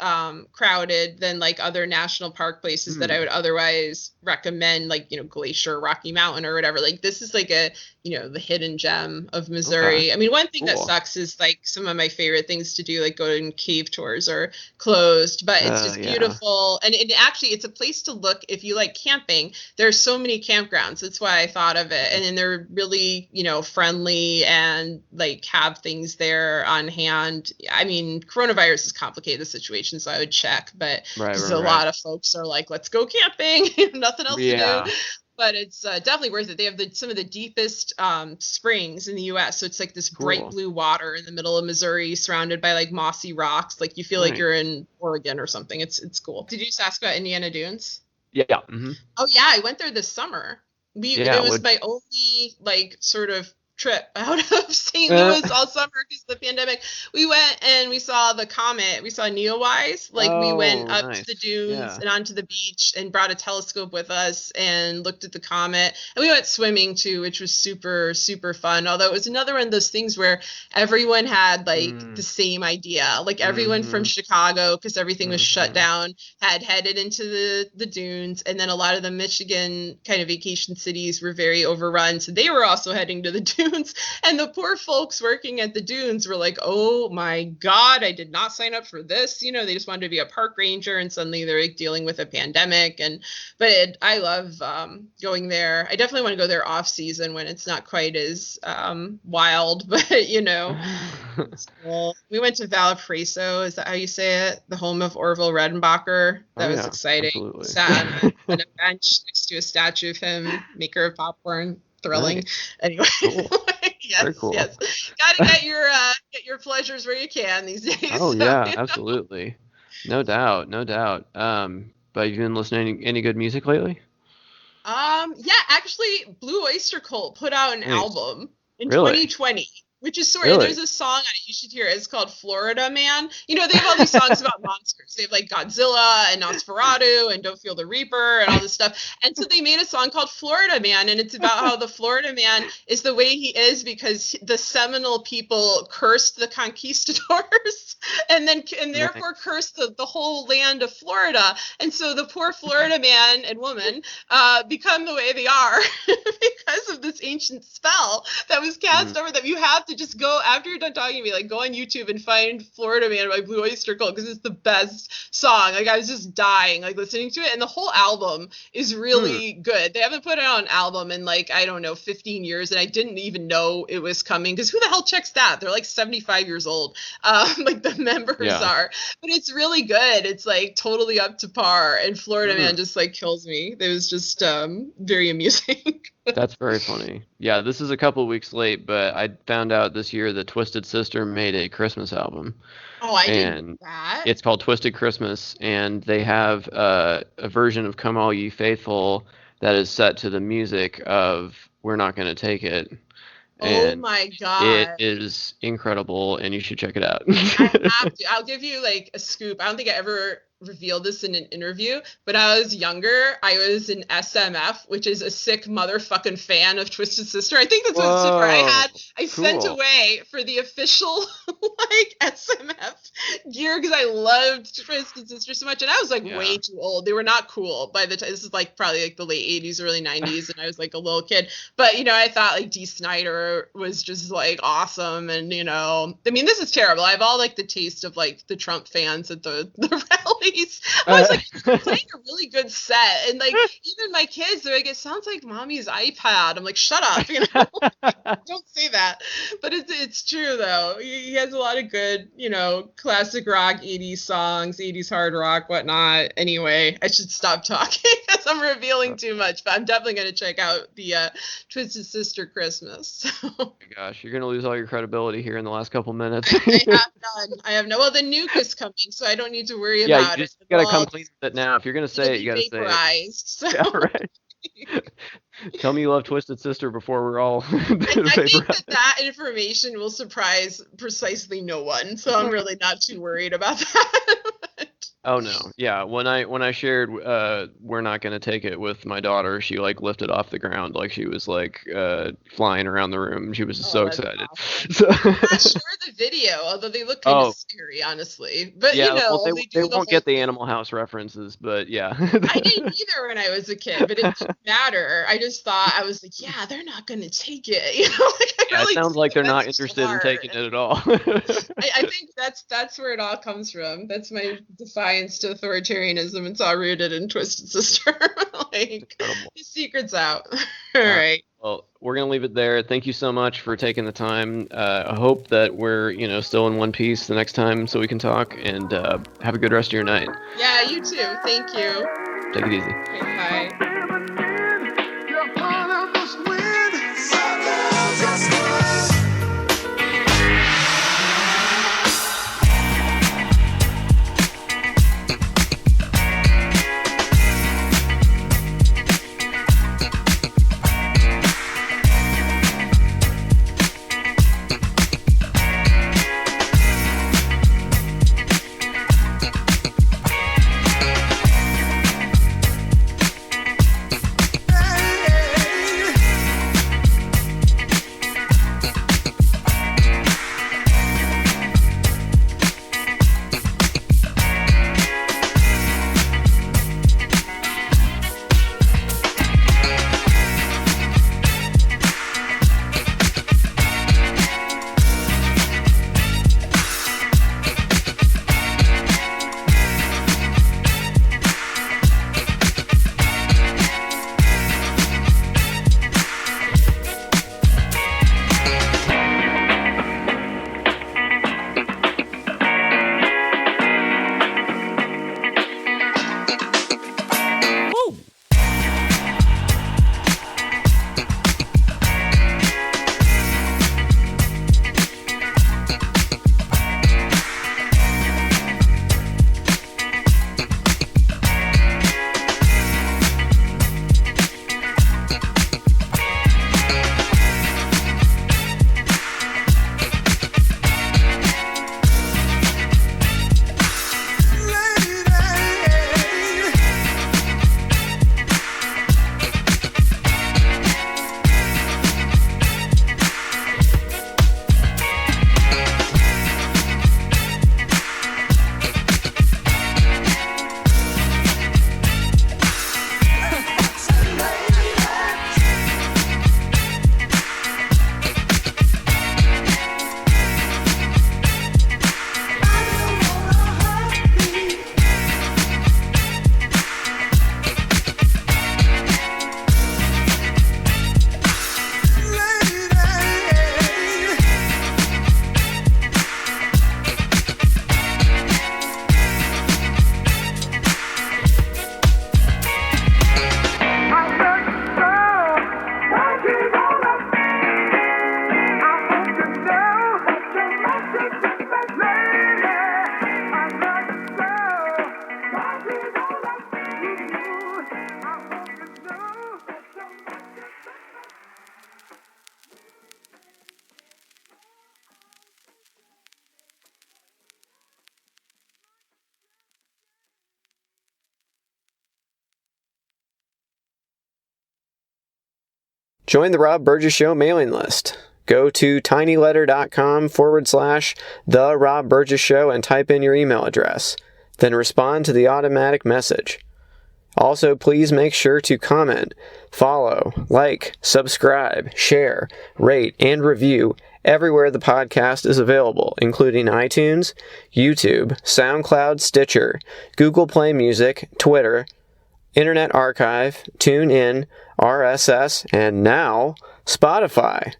crowded than like other national park places that I would otherwise recommend, like Glacier, Rocky Mountain, or whatever. Like this is like a the hidden gem of Missouri. Okay. I mean, one thing that Cool. sucks is like some of my favorite things to do, like going cave tours, are closed, but it's just Yeah. beautiful, and actually it's a place to look if you like camping. There's so many campgrounds. That's why I thought of it. And then they're really, friendly and like have things there on hand. I mean, coronavirus has complicated the situation, so I would check. But because a lot of folks are like, let's go camping, nothing else to do. But it's definitely worth it. They have some of the deepest springs in the U.S. So it's like this bright blue water in the middle of Missouri, surrounded by like mossy rocks. Like you feel like you're in Oregon or something. It's cool. Did you just ask about Indiana Dunes? Yeah. Mm-hmm. Oh yeah, I went there this summer. It was my only like sort of trip out of St. Louis all summer because of the pandemic. We went and we saw the comet. We saw Neowise. Like we went up to the dunes and onto the beach and brought a telescope with us and looked at the comet. And we went swimming too, which was super, super fun. Although it was another one of those things where everyone had like the same idea. Like everyone from Chicago, because everything was shut down, had headed into the dunes. And then a lot of the Michigan kind of vacation cities were very overrun. So they were also heading to the dunes. And the poor folks working at the dunes were like, oh my God, I did not sign up for this. They just wanted to be a park ranger, and suddenly they're like dealing with a pandemic. But I love going there. I definitely want to go there off season when it's not quite as wild, but it's cool. We went to Valparaiso. Is that how you say it? The home of Orville Redenbacher. That was exciting. Absolutely. Sat on a bench next to a statue of him, maker of popcorn. Thrilling. Nice. Anyway. Cool. Yes. Gotta get your pleasures where you can these days. Oh yeah, absolutely. No doubt. But you've been listening to any good music lately? Yeah, actually Blue Oyster Cult put out an album in 2020. Which is there's a song on it you should hear. It's called Florida Man. They have all these songs about monsters. They have like Godzilla and Nosferatu and Don't Feel the Reaper and all this stuff. And so they made a song called Florida Man, and it's about how the Florida man is the way he is because the Seminole people cursed the conquistadors and therefore cursed the whole land of Florida. And so the poor Florida man and woman become the way they are because of this ancient spell that was cast over them. You have to just go, after you're done talking to me, like go on YouTube and find Florida Man by Blue Oyster Cult, because it's the best song. Like I was just dying like listening to it, and the whole album is really good. They haven't put out an album in like, I don't know, 15 years, and I didn't even know it was coming, because who the hell checks that? They're like 75 years old, like the members are. But it's really good. It's like totally up to par, and Florida Man just like kills me. It was just very amusing. That's very funny. Yeah, this is a couple of weeks late, but I found out this year that Twisted Sister made a Christmas album. Oh, I didn't know that. It's called Twisted Christmas, and they have a version of Come All Ye Faithful that is set to the music of We're Not Gonna Take It. And oh my God. It is incredible, and you should check it out. I have to. I'll give you like a scoop. I don't think I ever revealed this in an interview, but I was younger. I was an SMF, which is a sick motherfucking fan of Twisted Sister. I think that's what it's for. I sent away for the official like SMF gear because I loved Twisted Sister so much, and I was like way too old. They were not cool by the time. This is like probably like the late 80s, early 90s, and I was like a little kid. But I thought like Dee Snider was just like awesome, and I mean, this is terrible. I have all like the taste of like the Trump fans at the rally. voice. I was like, you're playing a really good set. And like, even my kids, they're like, it sounds like mommy's iPad. I'm like, shut up, don't say that. But it's true though. He has a lot of good, classic rock, 80s songs, 80s hard rock, whatnot. Anyway, I should stop talking because I'm revealing too much, but I'm definitely going to check out the Twisted Sister Christmas. So. Gosh, you're going to lose all your credibility here in the last couple minutes. I have no. Well, the nuke is coming, so I don't need to worry about you it. You got to come clean with it now. If you're going to say it, you got to say it. So. Yeah, right. Tell me you love Twisted Sister before we're all I think that information will surprise precisely no one, so I'm really not too worried about that. Oh no, yeah. When I shared we're not gonna take it with my daughter, she like lifted off the ground like she was like flying around the room. She was so excited. Awesome. So I'm not sure the video, although they look kind of scary, honestly. But yeah, they won't get the Animal House references, but yeah. I didn't either when I was a kid, but it didn't matter. I just thought I was like, yeah, they're not gonna take it. It sounds like they're not interested in taking it at all. I think that's where it all comes from. That's my defiance to authoritarianism. It's all rooted in Twisted Sister. The secret's out. All right. Well, we're going to leave it there. Thank you so much for taking the time. I hope that we're, still in one piece the next time so we can talk, and have a good rest of your night. Yeah, you too. Thank you. Take it easy. Okay, bye. Join the Rob Burgess Show mailing list. Go to tinyletter.com/The Rob Burgess Show and type in your email address. Then respond to the automatic message. Also, please make sure to comment, follow, like, subscribe, share, rate, and review everywhere the podcast is available, including iTunes, YouTube, SoundCloud, Stitcher, Google Play Music, Twitter, Internet Archive, TuneIn, RSS, and now Spotify.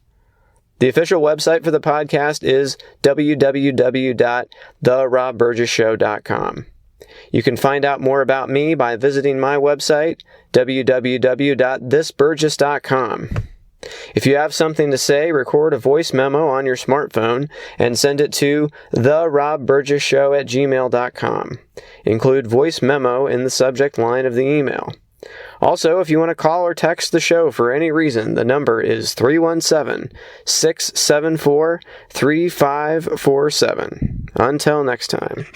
The official website for the podcast is www.therobburgessshow.com. You can find out more about me by visiting my website, www.thisburgess.com. If you have something to say, record a voice memo on your smartphone and send it to therobburgessshow@gmail.com. Include voice memo in the subject line of the email. Also, if you want to call or text the show for any reason, the number is 317-674-3547. Until next time.